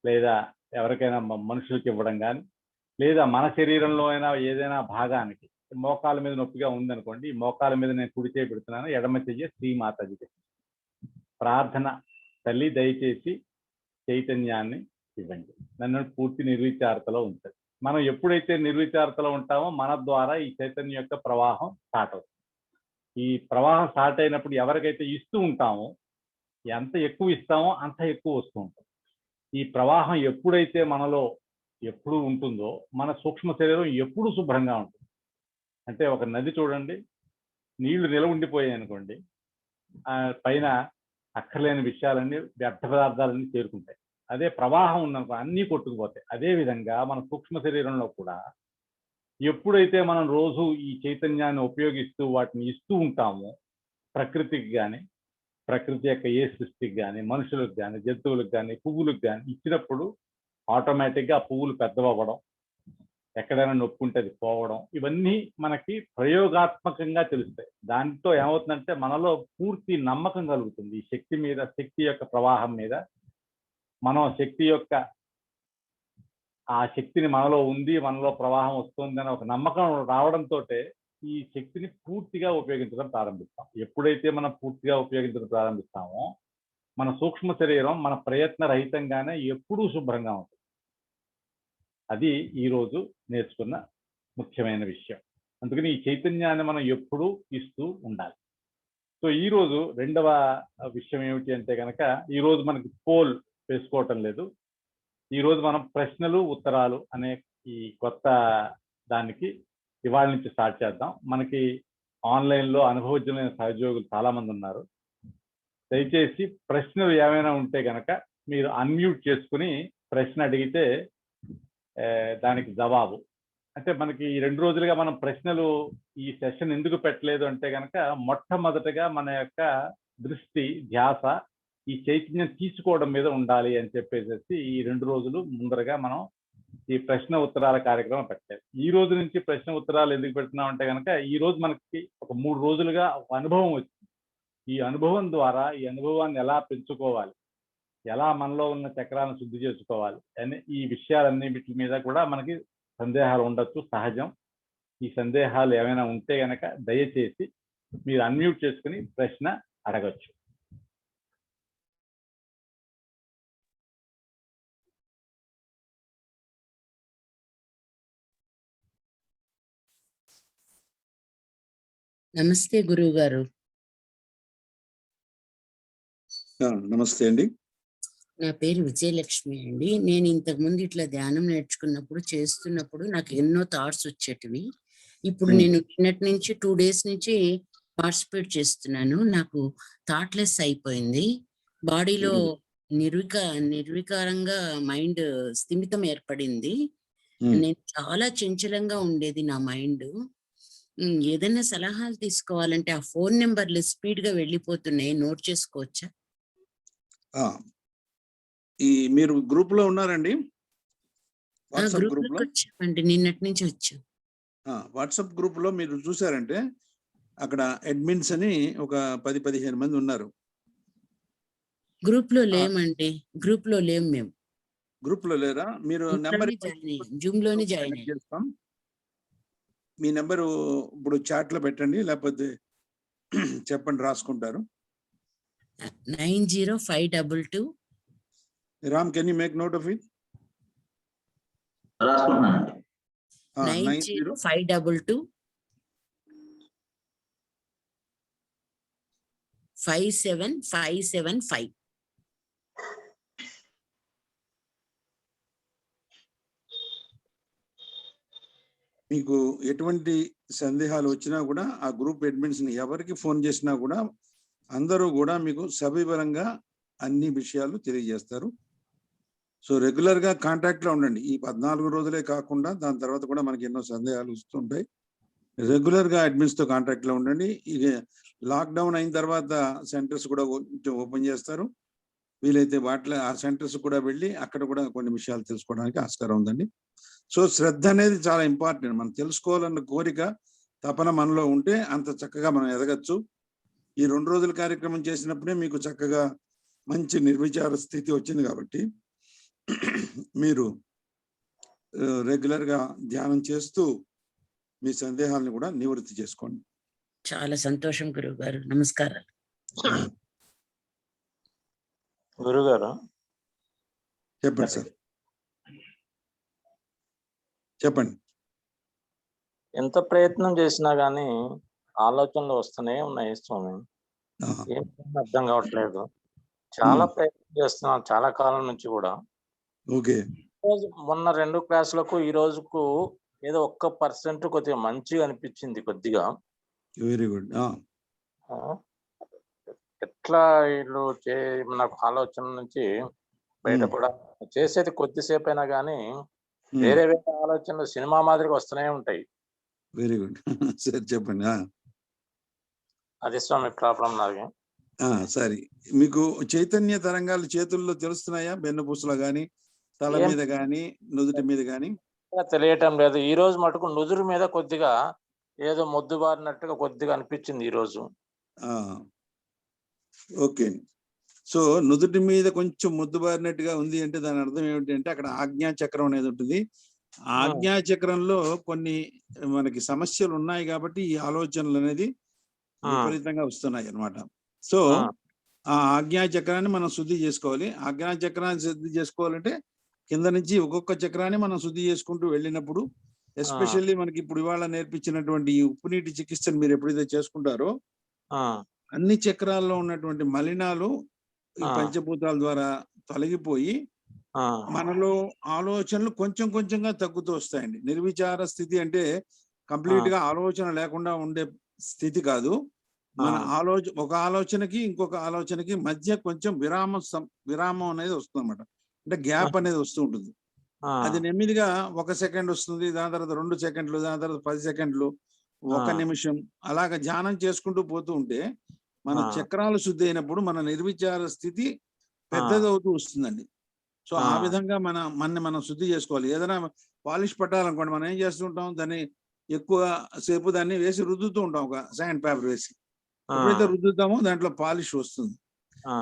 లేదా ఎవరికైనా మనుషులకి ఇవ్వడం కానీ, లేదా మన శరీరంలో అయినా ఏదైనా భాగానికి మోకాల మీద నొప్పిగా ఉందనుకోండి, ఈ మోకాల మీద నేను కుడి చేయి పెడుతున్నాను, ఎడమ చెయ్య శ్రీమాతాజీకి ప్రార్థన, తల్లి దయచేసి చైతన్యాన్ని ఇవ్వండి, నన్ను పూర్తి నిర్విచారతలో ఉంటుంది. మనం ఎప్పుడైతే నిర్విచారతలో ఉంటామో మన ద్వారా ఈ చైతన్యం యొక్క ప్రవాహం స్టార్ట్ అవుతుంది. ఈ ప్రవాహం స్టార్ట్ అయినప్పుడు ఎవరికైతే ఇస్తూ ఉంటామో, ఎంత ఎక్కువ ఇస్తామో అంత ఎక్కువ వస్తూ ఉంటుంది. ఈ ప్రవాహం ఎప్పుడైతే మనలో ఎప్పుడు ఉంటుందో మన సూక్ష్మ శరీరం ఎప్పుడు శుభ్రంగా ఉంటుంది. అంటే ఒక నది చూడండి, నీళ్లు నిలవ ఉండిపోయాయి అనుకోండి, పైన అక్కర్లేని విషయాలన్నీ, వ్యర్థ పదార్థాలన్నీ చేరుకుంటాయి. అదే ప్రవాహం ఉందనుకో అన్నీ కొట్టుకుపోతాయి. అదే విధంగా మన సూక్ష్మ శరీరంలో కూడా ఎప్పుడైతే మనం రోజు ఈ చైతన్యాన్ని ఉపయోగిస్తూ వాటిని ఇస్తూ ఉంటామో, ప్రకృతికి కానీ, ప్రకృతి యొక్క ఏ సృష్టికి కానీ, మనుషులకు కానీ, జంతువులకు కానీ, పువ్వులకు కానీ ఇచ్చినప్పుడు ఆటోమేటిక్గా ఆ పువ్వులు పెద్దవవ్వడం, ఎక్కడైనా నొప్పి ఉంటే అది పోవడం, ఇవన్నీ మనకి ప్రయోగాత్మకంగా తెలుస్తాయి. దాంతో ఏమవుతుందంటే మనలో పూర్తి నమ్మకం కలుగుతుంది ఈ శక్తి మీద, శక్తి యొక్క ప్రవాహం మీద. మనం శక్తి యొక్క ఆ శక్తిని మనలో ఉంది, మనలో ప్రవాహం వస్తుంది అని ఒక నమ్మకం రావడంతో ఈ శక్తిని పూర్తిగా ఉపయోగించడం ప్రారంభిస్తాం. ఎప్పుడైతే మనం పూర్తిగా ఉపయోగించడం ప్రారంభిస్తామో మన సూక్ష్మ శరీరం మన ప్రయత్న రహితంగానే ఎప్పుడూ శుభ్రంగా ఉంటుంది. అది ఈరోజు నేర్చుకున్న ముఖ్యమైన విషయం. అందుకని ఈ చైతన్యాన్ని మనం ఎప్పుడూ ఇస్తూ ఉండాలి. సో ఈరోజు రెండవ విషయం ఏమిటి అంటే కనుక, ఈరోజు మనకి పోల్ వేసుకోవటం లేదు. ఈరోజు మనం ప్రశ్నలు ఉత్తరాలు అనే ఈ కొత్త దానికి ఇవాళ నుంచి స్టార్ట్ చేద్దాం. మనకి ఆన్లైన్లో అనుభవజ్ఞులైన సహోద్యోగులు చాలా మంది ఉన్నారు. దయచేసి ప్రశ్నలు ఏమైనా ఉంటే కనుక మీరు అన్మ్యూట్ చేసుకుని ప్రశ్న అడిగితే దానికి జవాబు. అంటే మనకి ఈ 2 రోజులుగా మనం ప్రశ్నలు ఈ సెషన్ ఎందుకు పెట్టలేదు అంటే కనుక మొట్టమొదటగా మన యొక్క దృష్టి ధ్యాస ఈ చైతన్యం తీసుకోవడం మీద ఉండాలి అని చెప్పేసి ఈ 2 రోజులు ముందరగా మనం ఈ ప్రశ్న ఉత్తరాల కార్యక్రమం పెట్టలేదు. ఈ రోజు నుంచి ప్రశ్న ఉత్తరాలు ఎందుకు పెడుతున్నాం అంటే కనుక ఈ రోజు మనకి ఒక 3 రోజులుగా ఒక అనుభవం వచ్చింది. ఈ అనుభవం ద్వారా ఈ అనుభవాన్ని ఎలా పెంచుకోవాలి, ఎలా మనలో ఉన్న చక్రాలను శుద్ధి చేసుకోవాలి అని ఈ విషయాలన్నీ వీటి మీద కూడా మనకి సందేహాలు ఉండొచ్చు, సహజం. ఈ సందేహాలు ఏమైనా ఉంటే కనుక దయచేసి మీరు అన్మ్యూట్ చేసుకుని ప్రశ్న అడగచ్చు. నమస్తే గురువు గారు. నమస్తే అండి. నా పేరు విజయలక్ష్మి అండి. నేను ఇంతకు ముందు ఇట్లా ధ్యానం నేర్చుకున్నప్పుడు చేస్తున్నప్పుడు నాకు ఎన్నో థాట్స్ వచ్చేటివి. ఇప్పుడు నేను నిన్నటి నుంచి 2 days నుంచి పార్టిసిపేట్ చేస్తున్నాను. నాకు థాట్లెస్ అయిపోయింది. బాడీలో నిర్వికారంగా మైండ్ స్థిమితం ఏర్పడింది. నేను చాలా చంచలంగా ఉండేది నా మైండ్. ఏదైనా సలహాలు తీసుకోవాలంటే ఆ ఫోన్ నెంబర్లు స్పీడ్ గా వెళ్ళిపోతున్నాయి, నోట్ చేసుకోవచ్చా? ఈ మీరు గ్రూప్ లో ఉన్నారండి? వాట్సాప్ గ్రూప్ లో వచ్చామండి, నిన్నటి నుంచి వచ్చాం. వాట్సాప్ గ్రూప్ లో మీరు చూసారంటే అక్కడ అడ్మిన్స్ అని ఒక 10-15 మంది ఉన్నారు. గ్రూప్ లో లేమండి, గ్రూప్ లో లేము మేము. గ్రూప్ లో లేరా? మీరు నెంబర్ జూమ్ లోనే జాయిన్ చేస్తాం. మీ నెంబరు ఇప్పుడు చాట్ లో పెట్టండి, లేకపోతే చెప్పండి, రాసుకుంటారు. 90522. Ram, can you make note of it? 90522 57575. మీకు ఎటువంటి సందేహాలు వచ్చినా కూడా ఆ గ్రూప్ అడ్మిన్స్ ని ఎవరికి ఫోన్ చేసినా కూడా అందరూ కూడా మీకు సవివరంగా అన్ని విషయాలు తెలియజేస్తారు. సో రెగ్యులర్ గా కాంటాక్ట్ లో ఉండండి. ఈ 14 రోజులే కాకుండా దాని తర్వాత కూడా మనకి ఎన్నో సందేహాలు వస్తుంటాయి. రెగ్యులర్ గా అడ్మిన్స్ తో కాంటాక్ట్ లో ఉండండి. ఇక లాక్డౌన్ అయిన తర్వాత సెంటర్స్ కూడా ఓపెన్ చేస్తారు. వీలైతే ఆ సెంటర్స్ కూడా వెళ్ళి అక్కడ కూడా కొన్ని విషయాలు తెలుసుకోవడానికి ఆస్కారం ఉందండి. సో శ్రద్ధ అనేది చాలా ఇంపార్టెంట్. మనం తెలుసుకోవాలన్న కోరిక, తపన మనలో ఉంటే అంత చక్కగా మనం ఎదగచ్చు. ఈ 2 రోజుల కార్యక్రమం చేసినప్పుడే మీకు చక్కగా మంచి నిర్విచార స్థితి వచ్చింది. కాబట్టి మీరు రెగ్యులర్ గా ధ్యానం చేస్తూ మీ సందేహాలను కూడా నివృత్తి చేసుకోండి. చాలా సంతోషం గురువు గారు, నమస్కారాలు. గురుగారు చెప్పండి సార్, చెప్పండి. ఎంత ప్రయత్నం చేసినా గానీ ఆలోచనలు వస్తూనే ఉన్నాయి స్వామి. ఏం అర్థం కావట్లేదు. చాలా ప్రయత్నం చేస్తున్నాం చాలా కాలం నుంచి కూడా. ఓకే. మొన్న 2 క్లాసులకు ఈ రోజుకు ఏదో 1% కొద్దిగా మంచిగా అనిపించింది కొద్దిగా. Very good. ఎట్లా వీళ్ళు నాకు ఆలోచన నుంచి బయట కూడా చేసేది కొద్దిసేపు అయినా కానీ వేరే వేరే ఆలోచనలు సినిమా మాదిరిగా వస్తూనే ఉంటాయి. Very good. సరే చెప్పండి. అది స్వామి ప్రాబ్లం నాది. సరే, మీకు చైతన్య తరంగాలు చేతుల్లో తెలుస్తున్నాయా? వెన్నుపూసలో గాని, తల మీద గాని, నుదుటి మీద గాని? తెలియటం లేదు. ఈ రోజు మటుకు నుదురు మీద కొద్దిగా ఏదో మొద్దుబారినట్టుగా కొద్దిగా అనిపించింది ఈ రోజు. ఓకే. సో నుదుటి మీద కొంచెం మొద్దుబారినట్టుగా ఉంది అంటే దాని అర్థం ఏమిటి అంటే అక్కడ ఆజ్ఞా చక్రం అనేది ఉంటుంది. ఆజ్ఞా చక్రంలో కొన్ని మనకి సమస్యలు ఉన్నాయి కాబట్టి ఈ ఆలోచనలు అనేది విపరీతంగా వస్తున్నాయి అన్నమాట. సో ఆ ఆజ్ఞా చక్రాన్ని మనం శుద్ధి చేసుకోవాలి. ఆజ్ఞా చక్రాన్ని శుద్ధి చేసుకోవాలంటే కింద నుంచి ఒక్కొక్క చక్రాన్ని మనం శుద్ధి చేసుకుంటూ వెళ్ళినప్పుడు, ఎస్పెషల్లీ మనకి ఇప్పుడు ఇవాళ నేర్పించినటువంటి ఈ ఉప్పు నీటి చికిత్సను మీరు ఎప్పుడైతే చేసుకుంటారో అన్ని చక్రాల్లో ఉన్నటువంటి మలినాలు ఈ పంచభూతాల ద్వారా తొలగిపోయి మనలో ఆలోచనలు కొంచెం కొంచెంగా తగ్గుతూ వస్తాయండి. నిర్విచార స్థితి అంటే కంప్లీట్ గా ఆలోచన లేకుండా ఉండే స్థితి కాదు. మన ఒక ఆలోచనకి ఇంకొక ఆలోచనకి మధ్య కొంచెం విరామం అనేది వస్తుంది అనమాట. అంటే గ్యాప్ అనేది వస్తూ ఉంటుంది. అది నెమ్మదిగా 1 సెకండ్ వస్తుంది, దాని తర్వాత 2 సెకండ్లు, దాని తర్వాత 10 సెకండ్లు, 1 నిమిషం అలాగ ధ్యానం చేసుకుంటూ పోతూ ఉంటే మన చక్రాలు శుద్ధి అయినప్పుడు మన నిర్విచార స్థితి పెద్దదవుతూ వస్తుందండి. సో ఆ విధంగా మనం శుద్ధి చేసుకోవాలి. ఏదైనా పాలిష్ పట్టాలనుకోండి, మనం ఏం చేస్తుంటాం, దాన్ని ఎక్కువ సేపు దాన్ని వేసి రుద్దుతూ ఉంటాం, ఒక శాండ్ పేపర్ వేసి. ఎప్పుడైతే రుద్దుతామో దాంట్లో పాలిష్ వస్తుంది.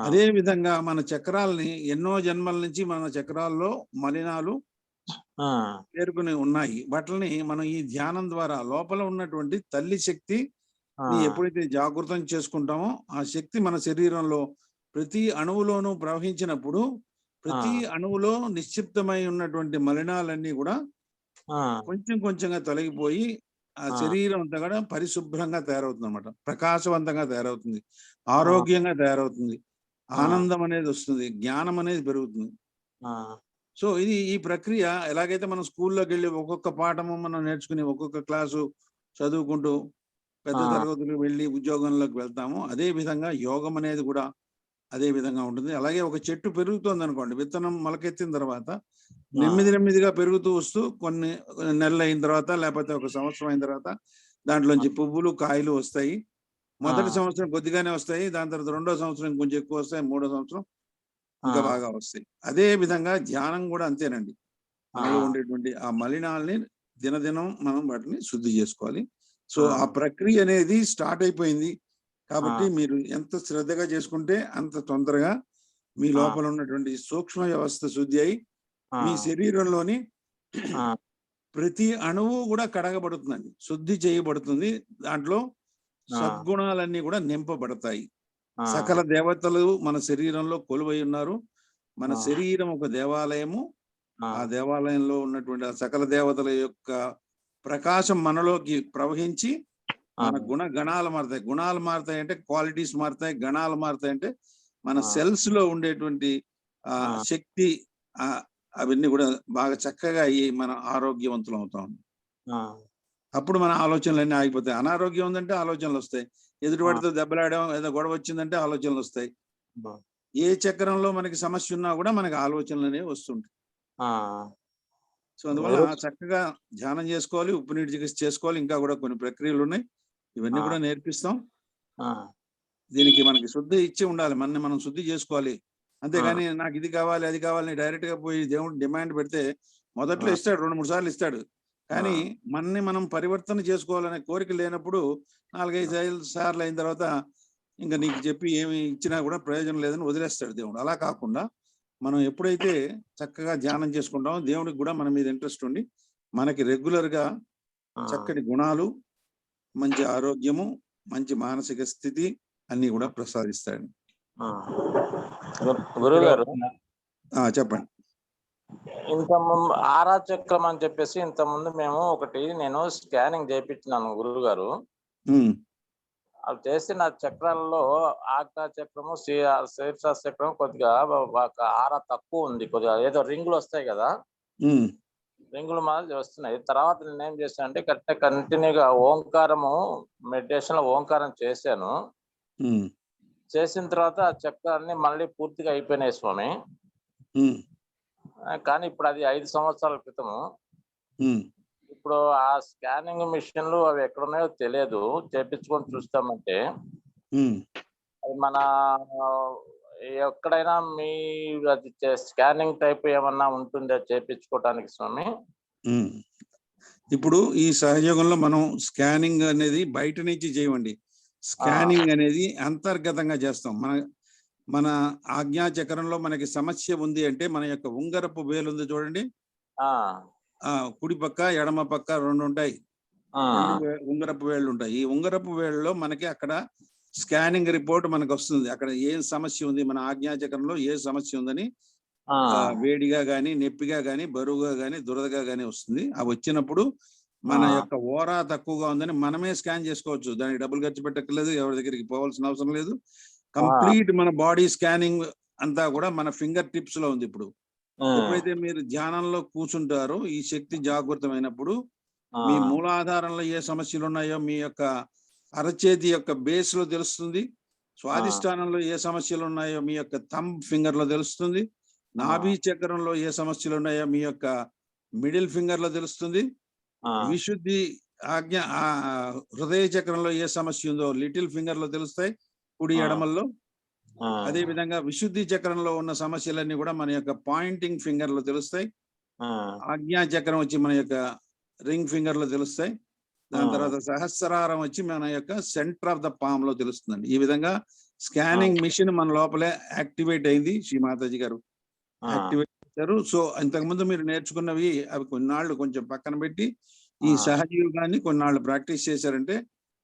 అదే విధంగా మన చక్రాలని ఎన్నో జన్మల నుంచి మన చక్రాల్లో మలినాలు పేరుకుని ఉన్నాయి. వాటిని మనం ఈ ధ్యానం ద్వారా లోపల ఉన్నటువంటి తల్లి శక్తి ఎప్పుడైతే జాగృతం చేసుకుంటామో ఆ శక్తి మన శరీరంలో ప్రతి అణువులోనూ ప్రవహించినప్పుడు ప్రతి అణువులో నిశ్చిప్తమై ఉన్నటువంటి మలినాలన్నీ కూడా కొంచెం కొంచెంగా తొలగిపోయి ఆ శరీరం అంతా కూడా పరిశుభ్రంగా తయారవుతుంది అనమాట. ప్రకాశవంతంగా తయారవుతుంది, ఆరోగ్యంగా తయారవుతుంది, ఆనందం అనేది వస్తుంది, జ్ఞానం అనేది పెరుగుతుంది. సో ఈ ప్రక్రియ ఎలాగైతే మనం స్కూల్లోకి వెళ్ళి ఒక్కొక్క పాఠము మనం నేర్చుకుని ఒక్కొక్క క్లాసు చదువుకుంటూ పెద్ద తరగతులకు వెళ్ళి ఉద్యోగంలోకి వెళ్తామో అదే విధంగా యోగం అనేది కూడా అదే విధంగా ఉంటుంది. అలాగే ఒక చెట్టు పెరుగుతుంది అనుకోండి, విత్తనం మొలకెత్తిన తర్వాత నెమ్మదిగా పెరుగుతూ వస్తూ కొన్ని నెలలు అయిన తర్వాత లేకపోతే 1 సంవత్సరం అయిన తర్వాత దాంట్లోంచి పువ్వులు కాయలు వస్తాయి. మొదటి సంవత్సరం కొద్దిగానే వస్తాయి, దాని తర్వాత 2వ సంవత్సరం కొంచెం ఎక్కువ వస్తాయి, 3వ సంవత్సరం ఇంకా బాగా వస్తాయి. అదే విధంగా ధ్యానం కూడా అంతేనండి. మనలో ఉండేటువంటి ఆ మలినాల్ని దినదినం మనం వాటిని శుద్ధి చేసుకోవాలి. సో ఆ ప్రక్రియ అనేది స్టార్ట్ అయిపోయింది కాబట్టి మీరు ఎంత శ్రద్ధగా చేసుకుంటే అంత తొందరగా మీ లోపల ఉన్నటువంటి సూక్ష్మ వ్యవస్థ శుద్ధి అయి మీ శరీరంలోని ప్రతి అణువు కూడా కడగబడుతుందండి, శుద్ధి చేయబడుతుంది. దాంట్లో సద్గుణాలన్నీ కూడా నింపబడతాయి. సకల దేవతలు మన శరీరంలో కొలువై ఉన్నారు. మన శరీరం ఒక దేవాలయము. ఆ దేవాలయంలో ఉన్నటువంటి ఆ సకల దేవతల యొక్క ప్రకాశం మనలోకి ప్రవహించి మన గణాలు మారుతాయి. గుణాలు మారుతాయి అంటే క్వాలిటీస్ మారుతాయి, గణాలు మారుతాయి అంటే మన సెల్స్ లో ఉండేటువంటి శక్తి అవన్నీ కూడా బాగా చక్కగా అయ్యి మన ఆరోగ్యవంతులు అవుతాం. అప్పుడు మన ఆలోచనలన్నీ ఆగిపోతాయి. అనారోగ్యం ఉందంటే ఆలోచనలు వస్తాయి, ఎదుటివాడితో దెబ్బలాడడం ఏదో గొడవ వచ్చిందంటే ఆలోచనలు వస్తాయి. ఏ చక్రంలో మనకి సమస్య ఉన్నా కూడా మనకి ఆలోచనలు అనేవి వస్తుంటాయి. సో అందువల్ల చక్కగా ధ్యానం చేసుకోవాలి, ఉప్పు నీటి చికిత్స చేసుకోవాలి. ఇంకా కూడా కొన్ని ప్రక్రియలు ఉన్నాయి, ఇవన్నీ కూడా నేర్పిస్తాం. దీనికి మనకి శుద్ధి ఇచ్చి ఉండాలి, మనం శుద్ధి చేసుకోవాలి. అంతేగాని నాకు ఇది కావాలి అది కావాలని డైరెక్ట్ గా పోయి దేవుడు డిమాండ్ పెడితే మొదట్లో ఇస్తాడు, 2-3 సార్లు ఇస్తాడు. కానీ మనం పరివర్తన చేసుకోవాలనే కోరిక లేనప్పుడు 4-5 సార్లు అయిన తర్వాత ఇంకా నీకు చెప్పి ఏమి ఇచ్చినా కూడా ప్రయోజనం లేదని వదిలేస్తాడు దేవుడు. అలా కాకుండా మనం ఎప్పుడైతే చక్కగా ధ్యానం చేసుకుంటామో దేవుడికి కూడా మన మీద ఇంట్రెస్ట్ ఉండి మనకి రెగ్యులర్ గా చక్కటి గుణాలు, మంచి ఆరోగ్యము, మంచి మానసిక స్థితి అన్ని కూడా ప్రసాదిస్తాడు. గురుగారు చెప్పండి. ఇంతకుముందు ఆరా చక్రం అని చెప్పేసి ఇంతకుముందు నేను స్కానింగ్ చేయించినాను గురుగారు. అవి చేసి నా చక్రాలలో ఆజ్ఞా చక్రము, శీర్ష చక్రం కొద్దిగా ఆరా తక్కువ ఉంది. కొద్దిగా ఏదో రింగులు వస్తాయి కదా, రింగులు మాదిరి వస్తున్నాయి. తర్వాత నేనేం చేశాను అంటే కంటిన్యూగా ఓంకారము మెడిటేషన్ లో ఓంకారం చేశాను. చేసిన తర్వాత ఆ చక్రాన్ని మళ్ళీ పూర్తిగా అయిపోయినాయి స్వామి. కానీ ఇప్పుడు అది 5 సంవత్సరాల క్రితము. ఇప్పుడు ఆ స్కానింగ్ మిషన్లు అవి ఎక్కడున్నాయో తెలియదు, చేపించుకొని చూస్తామంటే అది మన ఎక్కడైనా మీ అది స్కానింగ్ టైప్ ఏమన్నా ఉంటుందా చేపించుకోవటానికి స్వామి? ఇప్పుడు ఈ సహయోగంలో మనం స్కానింగ్ అనేది బయట నుంచి చేయమండి. స్కానింగ్ అనేది అంతర్గతంగా చేస్తాం. మన ఆజ్ఞా చక్రంలో మనకి సమస్య ఉంది అంటే మన యొక్క ఉంగరపు వేలు ఉంది చూడండి, కుడి పక్క ఎడమ పక్క 2 ఉంటాయి, ఉంగరపు వేళ్ళు ఉంటాయి. ఈ ఉంగరపు వేళ్ళలో మనకి అక్కడ స్కానింగ్ రిపోర్ట్ మనకు వస్తుంది. అక్కడ ఏం సమస్య ఉంది, మన ఆజ్ఞా చక్రంలో ఏ సమస్య ఉందని వేడిగా గాని, నొప్పిగా గాని, బరువుగా గాని, దురదగా గాని వస్తుంది. అవి వచ్చినప్పుడు మన యొక్క ఓరా తక్కువగా ఉందని మనమే స్కాన్ చేసుకోవచ్చు. దానికి డబ్బులు ఖర్చు పెట్టక్కర్లేదు, ఎవరి దగ్గరికి పోవాల్సిన అవసరం లేదు. కంప్లీట్ మన బాడీ స్కానింగ్ అంతా కూడా మన ఫింగర్ టిప్స్ లో ఉంది. ఇప్పుడు ఎప్పుడైతే మీరు ధ్యానంలో కూర్చుంటారో ఈ శక్తి జాగృతమైనప్పుడు మీ మూలాధారంలో ఏ సమస్యలు ఉన్నాయో మీ యొక్క అరచేతి యొక్క బేస్ లో తెలుస్తుంది. స్వాధిష్టానంలో ఏ సమస్యలు ఉన్నాయో మీ యొక్క థంబ్ ఫింగర్ లో తెలుస్తుంది. నాభి చక్రంలో ఏ సమస్యలు ఉన్నాయో మీ యొక్క మిడిల్ ఫింగర్ లో తెలుస్తుంది. విశుద్ధి ఆజ్ఞ హృదయ చక్రంలో ఏ సమస్య ఉందో లిటిల్ ఫింగర్ లో తెలుస్తాయి, కుడి ఎడమల్లో. అదే విధంగా విశుద్ధి చక్రంలో ఉన్న సమస్యలన్నీ కూడా మన యొక్క పాయింటింగ్ ఫింగర్ లో తెలుస్తాయి. ఆజ్ఞా చక్రం వచ్చి మన యొక్క రింగ్ ఫింగర్ లో తెలుస్తాయి. దాని తర్వాత సహస్రారం వచ్చి మన యొక్క సెంటర్ ఆఫ్ ద పామ్ లో తెలుస్తుందండి. ఈ విధంగా స్కానింగ్ మిషన్ మన లోపలే యాక్టివేట్ అయింది. శ్రీ మాతాజీ గారు యాక్టివేట్ చేశారు. సో ఇంతకుముందు మీరు నేర్చుకున్నవి అవి కొన్నాళ్ళు కొంచెం పక్కన పెట్టి ఈ సహజయోగాన్ని కొన్నాళ్ళు ప్రాక్టీస్ చేశారంటే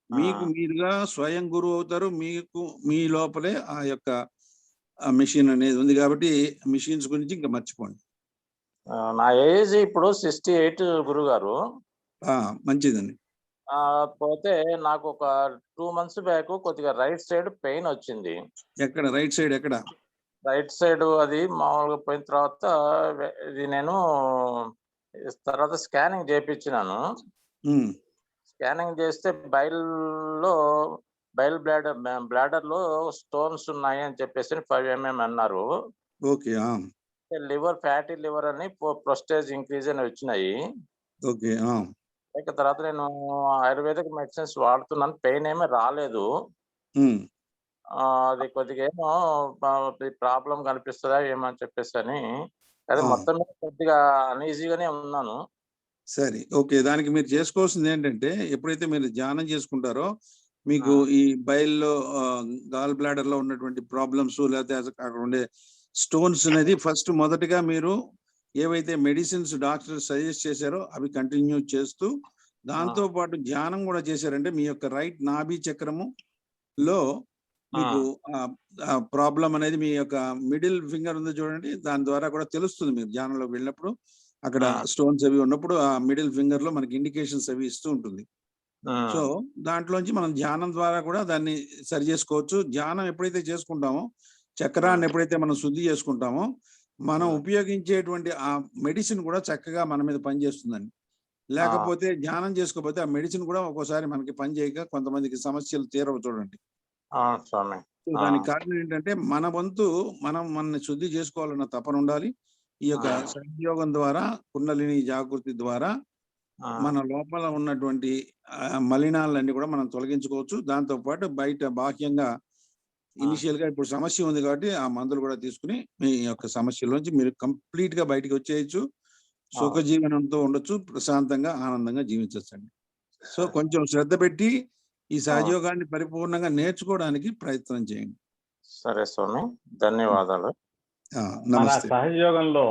మీకు మీరుగా స్వయం గురువు అవుతారు. మీకు మీ లోపలే ఆ యొక్క మిషన్ అనేది ఉంది కాబట్టి మిషన్స్ గురించి ఇంకా మర్చిపోండి. నా ఏజ్ ఇప్పుడు 68 గురుగారు. మంచిదండి. పోతే నాకు ఒక 2 months బ్యాక్ కొద్దిగా రైట్ సైడ్ పెయిన్ వచ్చింది. ఎక్కడ రైట్ సైడ్ ఎక్కడ? రైట్ సైడ్ అది మామూలుగా పోయిన తర్వాత ఇది నేను తర్వాత స్కానింగ్ చేయించినాను. స్కానింగ్ చేస్తే బైల్ బ్లాడర్ లో స్టోన్స్ ఉన్నాయి అని చెప్పేసి 5 mm అన్నారు. ఓకే. లివర్ ఫ్యాటీ లివర్ అని ప్రోస్టేజ్ ఇంక్రీజ్ అని వచ్చినాయి. ఓకే. తర్వాత నేను ఆయుర్వేదిక్ మెడిసిన్స్ వాడుతున్నాను, పెయిన్ ఏమీ రాలేదు. అది కొద్దిగా ఏమో ప్రాబ్లం కనిపిస్తుందా ఏమని చెప్పేసి అని అదే మొత్తం మీద కొద్దిగా అన్ఈజీగానే ఉన్నాను. సరే, ఓకే. దానికి మీరు చేసుకోవాల్సింది ఏంటంటే ఎప్పుడైతే మీరు ధ్యానం చేసుకుంటారో మీకు ఈ బైల్లో గాల్ బ్లాడర్ లో ఉన్నటువంటి ప్రాబ్లమ్స్ లేకపోతే అక్కడ ఉండే స్టోన్స్ అనేది ఫస్ట్ మొదటిగా మీరు ఏవైతే మెడిసిన్స్ డాక్టర్ సజెస్ట్ చేశారో అవి కంటిన్యూ చేస్తూ దాంతో పాటు ధ్యానం కూడా చేశారంటే మీ యొక్క రైట్ నాభి చక్రము లో మీకు ప్రాబ్లం అనేది మీ యొక్క మిడిల్ ఫింగర్ ఉంది చూడండి, దాని ద్వారా కూడా తెలుస్తుంది. మీరు ధ్యానంలో వెళ్ళినప్పుడు అక్కడ స్టోన్స్ అవి ఉన్నప్పుడు ఆ మిడిల్ ఫింగర్ లో మనకి ఇండికేషన్స్ అవి ఇస్తూ ఉంటుంది. సో దాంట్లోంచి మనం ధ్యానం ద్వారా కూడా దాన్ని సరి చేసుకోవచ్చు. ధ్యానం ఎప్పుడైతే చేసుకుంటామో చక్రాన్ని ఎప్పుడైతే మనం శుద్ధి చేసుకుంటామో మనం ఉపయోగించేటువంటి ఆ మెడిసిన్ కూడా చక్కగా మన మీద పనిచేస్తుందండి. లేకపోతే ధ్యానం చేసుకోకపోతే ఆ మెడిసిన్ కూడా ఒక్కోసారి మనకి పని చేయక కొంతమందికి సమస్యలు తీరవు చూడండి. దానికి కారణం ఏంటంటే మన వంతు మనల్ని శుద్ధి చేసుకోవాలన్న తపన ఉండాలి. ఈ యొక్క సంయోగం ద్వారా కుండలిని జాగృతి ద్వారా మన లోపల ఉన్నటువంటి మలినాలన్నీ కూడా మనం తొలగించుకోవచ్చు. దాంతో పాటు బయట బాహ్యంగా ఇనిషియల్ గా ఇప్పుడు సమస్య ఉంది కాబట్టి ఆ మందులు కూడా తీసుకుని మీ యొక్క సమస్యలోంచి మీరు కంప్లీట్ గా బయటకు వచ్చేయచ్చు. సుఖ జీవనంతో ఉండొచ్చు, ప్రశాంతంగా ఆనందంగా జీవించవచ్చండి. సో కొంచెం శ్రద్ధ పెట్టి ఈ సహయోగాన్ని పరిపూర్ణంగా నేర్చుకోవడానికి ప్రయత్నం చేయండి. సరే స్వామి, ధన్యవాదాలు. మన సహయోగంలో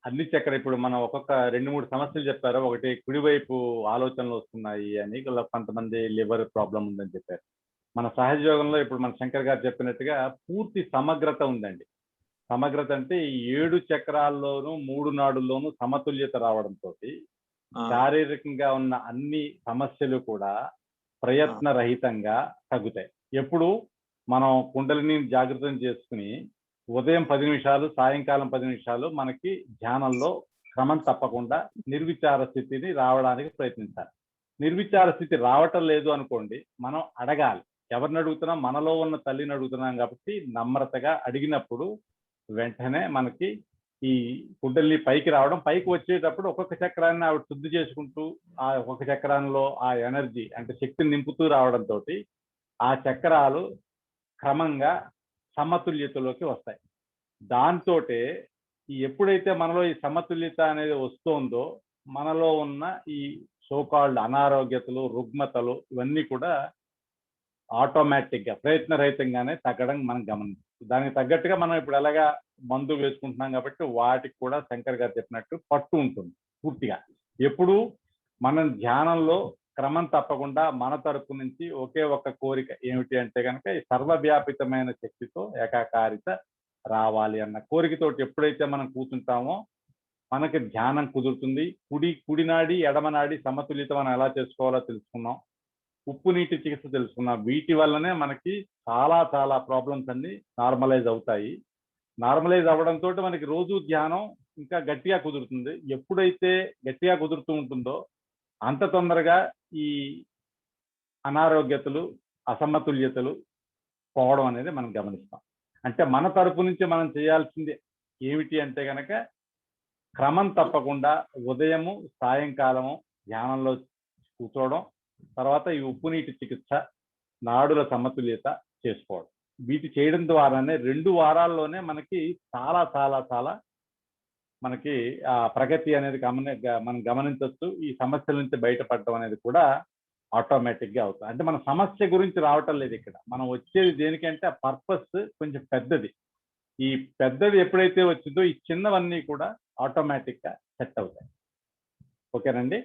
అన్ని చక్ర ఇప్పుడు మనం ఒక్కొక్క 2-3 సమస్యలు చెప్పారు. ఒకటి కుడివైపు ఆలోచనలు వస్తున్నాయి అని, కొంతమంది లివర్ ప్రాబ్లం ఉందని చెప్పారు. మన సహజయోగంలో ఇప్పుడు మన శంకర్ గారు చెప్పినట్టుగా పూర్తి సమగ్రత ఉందండి. సమగ్రత అంటే ఈ 7 చక్రాల్లోనూ 3 నాడుల్లోనూ సమతుల్యత రావడంతో శారీరకంగా ఉన్న అన్ని సమస్యలు కూడా ప్రయత్న రహితంగా తగ్గుతాయి. ఎప్పుడు మనం కుండలిని జాగృతం చేసుకుని ఉదయం 10 నిమిషాలు, సాయంకాలం 10 నిమిషాలు మనకి ధ్యానంలో క్రమం తప్పకుండా నిర్విచార స్థితిని రావడానికి ప్రయత్నించాలి. నిర్విచార స్థితి రావటం లేదు అనుకోండి, మనం అడగాలి. ఎవరిని అడుగుతున్నాం? మనలో ఉన్న తల్లిని అడుగుతున్నాం కాబట్టి నమ్రతగా అడిగినప్పుడు వెంటనే మనకి ఈ కుండలిని పైకి రావడం, పైకి వచ్చేటప్పుడు ఒక్కొక్క చక్రాన్ని ఆవిడ శుద్ధి చేసుకుంటూ ఆ ఒక్కొక్క చక్రంలో ఆ ఎనర్జీ అంటే శక్తిని నింపుతూ రావడంతో ఆ చక్రాలు క్రమంగా సమతుల్యతలోకి వస్తాయి. దాంతో ఎప్పుడైతే మనలో ఈ సమతుల్యత అనేది వస్తుందో మనలో ఉన్న ఈ సోకాల్డ్ అనారోగ్యతలు, రుగ్మతలు ఇవన్నీ కూడా ఆటోమేటిక్గా ప్రయత్నరహితంగానే తగ్గడం మనం గమనించాం. దానికి తగ్గట్టుగా మనం ఇప్పుడు ఎలాగా మందు వేసుకుంటున్నాం కాబట్టి వాటికి కూడా శంకర్ గారు చెప్పినట్టు పట్టు ఉంటుంది పూర్తిగా. ఎప్పుడు మనం ధ్యానంలో క్రమం తప్పకుండా మన తరపు నుంచి ఒకే ఒక కోరిక ఏమిటి అంటే కనుక ఈ సర్వవ్యాపితమైన శక్తితో ఏకాకారిత రావాలి అన్న కోరికతోటి ఎప్పుడైతే మనం కూర్చుంటామో మనకి ధ్యానం కుదురుతుంది. కుడినాడి ఎడమనాడి సమతుల్యత మనం ఎలా చేసుకోవాలో తెలుసుకున్నాం. ఉప్పు నీటి చికిత్స తెలుసుకున్నాం. వీటి వల్లనే మనకి చాలా చాలా ప్రాబ్లమ్స్ అన్ని నార్మలైజ్ అవుతాయి. నార్మలైజ్ అవ్వడంతో మనకి రోజు ధ్యానం ఇంకా గట్టిగా కుదురుతుంది. ఎప్పుడైతే గట్టిగా కుదురుతూ ఉంటుందో అంత తొందరగా ఈ అనారోగ్యతలు, అసమతుల్యతలు పోవడం అనేది మనం గమనిస్తాం. అంటే మన తరపు నుంచి మనం చేయాల్సింది ఏమిటి అంటే కనుక క్రమం తప్పకుండా ఉదయము సాయంకాలము ధ్యానంలో కూర్చోవడం, తర్వాత ఈ ఉప్పు నీటి చికిత్స, నాడుల సమతుల్యత చేసుకోవడం. వీటి చేయడం ద్వారానే 2 వారాల్లోనే మనకి చాలా చాలా చాలా మనకి ప్రగతి అనేది మనం గమనించవచ్చు. ఈ సమస్యల నుంచి బయటపడడం అనేది కూడా ఆటోమేటిక్గా అవుతుంది. అంటే మన సమస్య గురించి రావటం లేదు ఇక్కడ, మనం వచ్చేది దేనికంటే ఆ పర్పస్ కొంచెం పెద్దది. ఈ పెద్దది ఎప్పుడైతే వచ్చిందో ఈ చిన్నవన్నీ కూడా ఆటోమేటిక్గా సెట్ అవుతాయి. ఓకేనండి.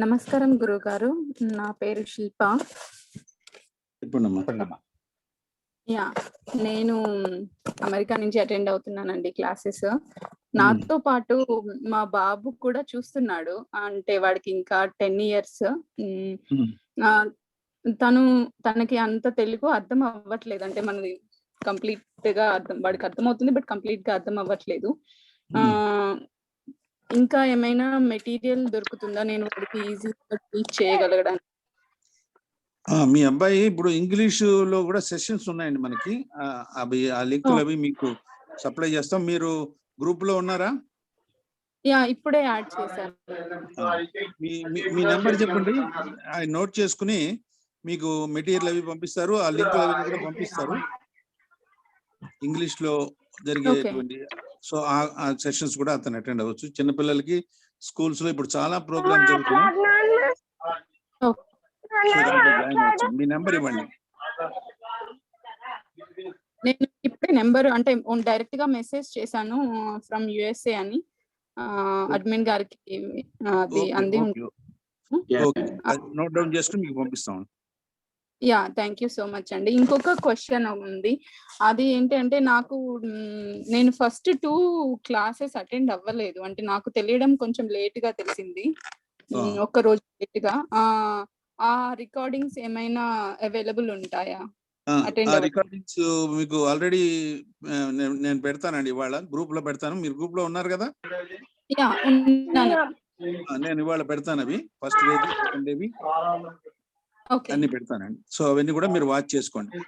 నమస్కారం గురుగారు, నా పేరు శిల్ప. యా, నేను అమెరికా నుంచి అటెండ్ అవుతున్నానండి క్లాసెస్. నాతో పాటు మా బాబు కూడా చూస్తున్నాడు, అంటే వాడికి ఇంకా 10 years. తనకి అంత తెలుగు అర్థం అవ్వట్లేదు, అంటే మనది కంప్లీట్ గా వాడికి అర్థం అవుతుంది, బట్ కంప్లీట్ గా అర్థం అవ్వట్లేదు. ఇంకా ఏమైనా మెటీరియల్ దొరుకుతుందా నేను వాడికి ఈజీగా టీచ్ చేయగలగడానికి? మీ అబ్బాయి ఇప్పుడు ఇంగ్లీషు లో కూడా సెషన్స్ ఉన్నాయండి మనకి. అవి ఆ లింకులు అవి మీకు సప్లై చేస్తాం. మీరు గ్రూప్ లో ఉన్నారా? యా, ఇప్పుడే యాడ్ చేశాను. మీ నెంబర్ చెప్పండి, ఆయన నోట్ చేసుకుని మీకు మెటీరియల్ అవి పంపిస్తారు, ఆ లింకులు అవి కూడా పంపిస్తారు ఇంగ్లీష్ లో జరిగేటువంటి. సో ఆ సెషన్స్ కూడా అతను అటెండ్ అవ్వచ్చు. చిన్నపిల్లలకి స్కూల్స్ లో ఇప్పుడు చాలా ప్రోగ్రామ్స్ జరుగుతున్నాయి. మీ నెంబర్ ఇవ్వండి. నేను ఇప్పుడే నెంబర్ అంటే డైరెక్ట్ గా మెసేజ్ చేశాను ఫ్రమ్ USA అని అడ్మిన్ గారికి. అది అంది నోట్ డౌన్ చేసుకుని మీకు పంపిస్తాం. Yeah, thank you so much అండి. ఇంకొక క్వశ్చన్ ఉంది, అది ఏంటంటే నేను ఫస్ట్ 2 క్లాసెస్ అటెండ్ అవ్వలేదు, అంటే నాకు తెలియడం కొంచెం లేట్ గా తెలిసింది, ఒక్క రోజు లేట్ గా. ఆ రికార్డింగ్స్ ఏమైనా అవైలబుల్ ఉంటాయా? రికార్డింగ్స్ మీకు ఆల్రెడీ నేను పెడతానండి, ఇవాళ గ్రూప్ లో పెడతాను. మీరు గ్రూప్ లో ఉన్నారు కదా? యా, ఉన్నాను. నేను ఇవాళ పెడతాను అవి, ఫస్ట్ డేవి, సెకండ్ డేవి అన్ని పెడతానండి. సో అవన్నీ కూడా మీరు వాచ్ చేసుకోండి.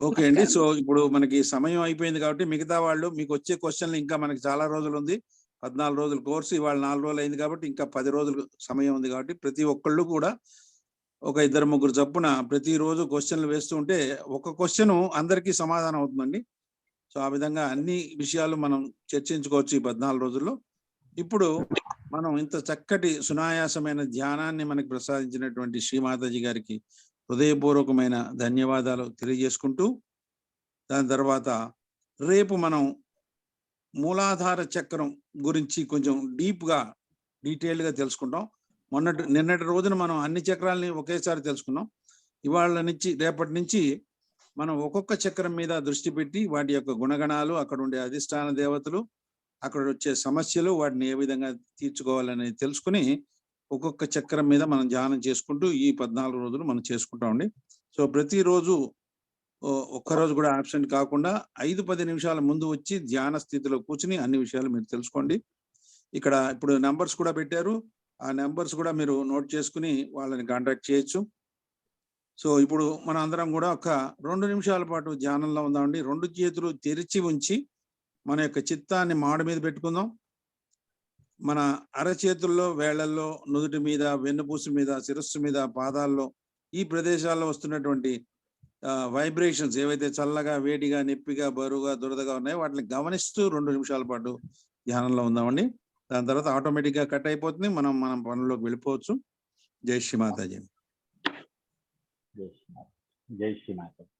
ఓకే అండి. సో ఇప్పుడు మనకి సమయం అయిపోయింది కాబట్టి మిగతా వాళ్ళు మీకు వచ్చే క్వశ్చన్లు ఇంకా మనకి చాలా రోజులు ఉంది. 14 రోజుల కోర్సు, ఇవాళ 4 రోజులు అయింది కాబట్టి ఇంకా 10 రోజులు సమయం ఉంది కాబట్టి ప్రతి ఒక్కళ్ళు కూడా ఒక 2-3 చొప్పున ప్రతిరోజు క్వశ్చన్లు వేస్తూ ఉంటే ఒక క్వశ్చన్ అందరికీ సమాధానం అవుతుందండి. సో ఆ విధంగా అన్ని విషయాలు మనం చర్చించుకోవచ్చు ఈ 14 రోజుల్లో. ఇప్పుడు మనం ఇంత చక్కటి సునాయాసమైన ధ్యానాన్ని మనకి ప్రసాదించినటువంటి శ్రీమాతాజీ గారికి హృదయపూర్వకమైన ధన్యవాదాలు తెలియజేసుకుంటూ, దాని తర్వాత రేపు మనం మూలాధార చక్రం గురించి కొంచెం డీటెయిల్డ్గా తెలుసుకుంటాం. నిన్నటి రోజున మనం అన్ని చక్రాలని ఒకేసారి తెలుసుకున్నాం. రేపటి నుంచి మనం ఒక్కొక్క చక్రం మీద దృష్టి పెట్టి వాటి యొక్క గుణగణాలు, అక్కడ ఉండే అధిష్టాన దేవతలు, అక్కడ వచ్చే సమస్యలు, వాటిని ఏ విధంగా తీర్చుకోవాలనేది తెలుసుకుని ఒక్కొక్క చక్రం మీద మనం ధ్యానం చేసుకుంటూ ఈ 14 రోజులు మనం చేసుకుంటామండి. సో ప్రతిరోజు ఒక్కరోజు కూడా ఆబ్సెంట్ కాకుండా 5-10 నిమిషాల ముందు వచ్చి ధ్యాన స్థితిలో కూర్చుని అన్ని విషయాలు మీరు తెలుసుకోండి. ఇక్కడ ఇప్పుడు నెంబర్స్ కూడా పెట్టారు, ఆ నెంబర్స్ కూడా మీరు నోట్ చేసుకుని వాళ్ళని కాంటాక్ట్ చేయొచ్చు. సో ఇప్పుడు మనం అందరం కూడా ఒక 2 నిమిషాల పాటు ధ్యానంలో ఉందామండి. 2 చేతులు తెరిచి ఉంచి మన యొక్క చిత్తాన్ని మాడ మీద పెట్టుకుందాం. మన అరచేతుల్లో, వేళ్లలో, నుదుటి మీద, వెన్నుపూసు మీద, శిరస్సు మీద, పాదాల్లో ఈ ప్రదేశాల్లో వస్తున్నటువంటి వైబ్రేషన్స్ ఏవైతే చల్లగా, వేడిగా, నొప్పిగా, బరువుగా, దురదగా ఉన్నాయో వాటిని గమనిస్తూ 2 నిమిషాల పాటు ధ్యానంలో ఉందామండి. దాని తర్వాత ఆటోమేటిక్గా కట్ అయిపోతుంది, మనం పనుల్లోకి వెళ్ళిపోవచ్చు. జై శ్రీ మాతాజీ. జై శ్రీ మాతాజీ.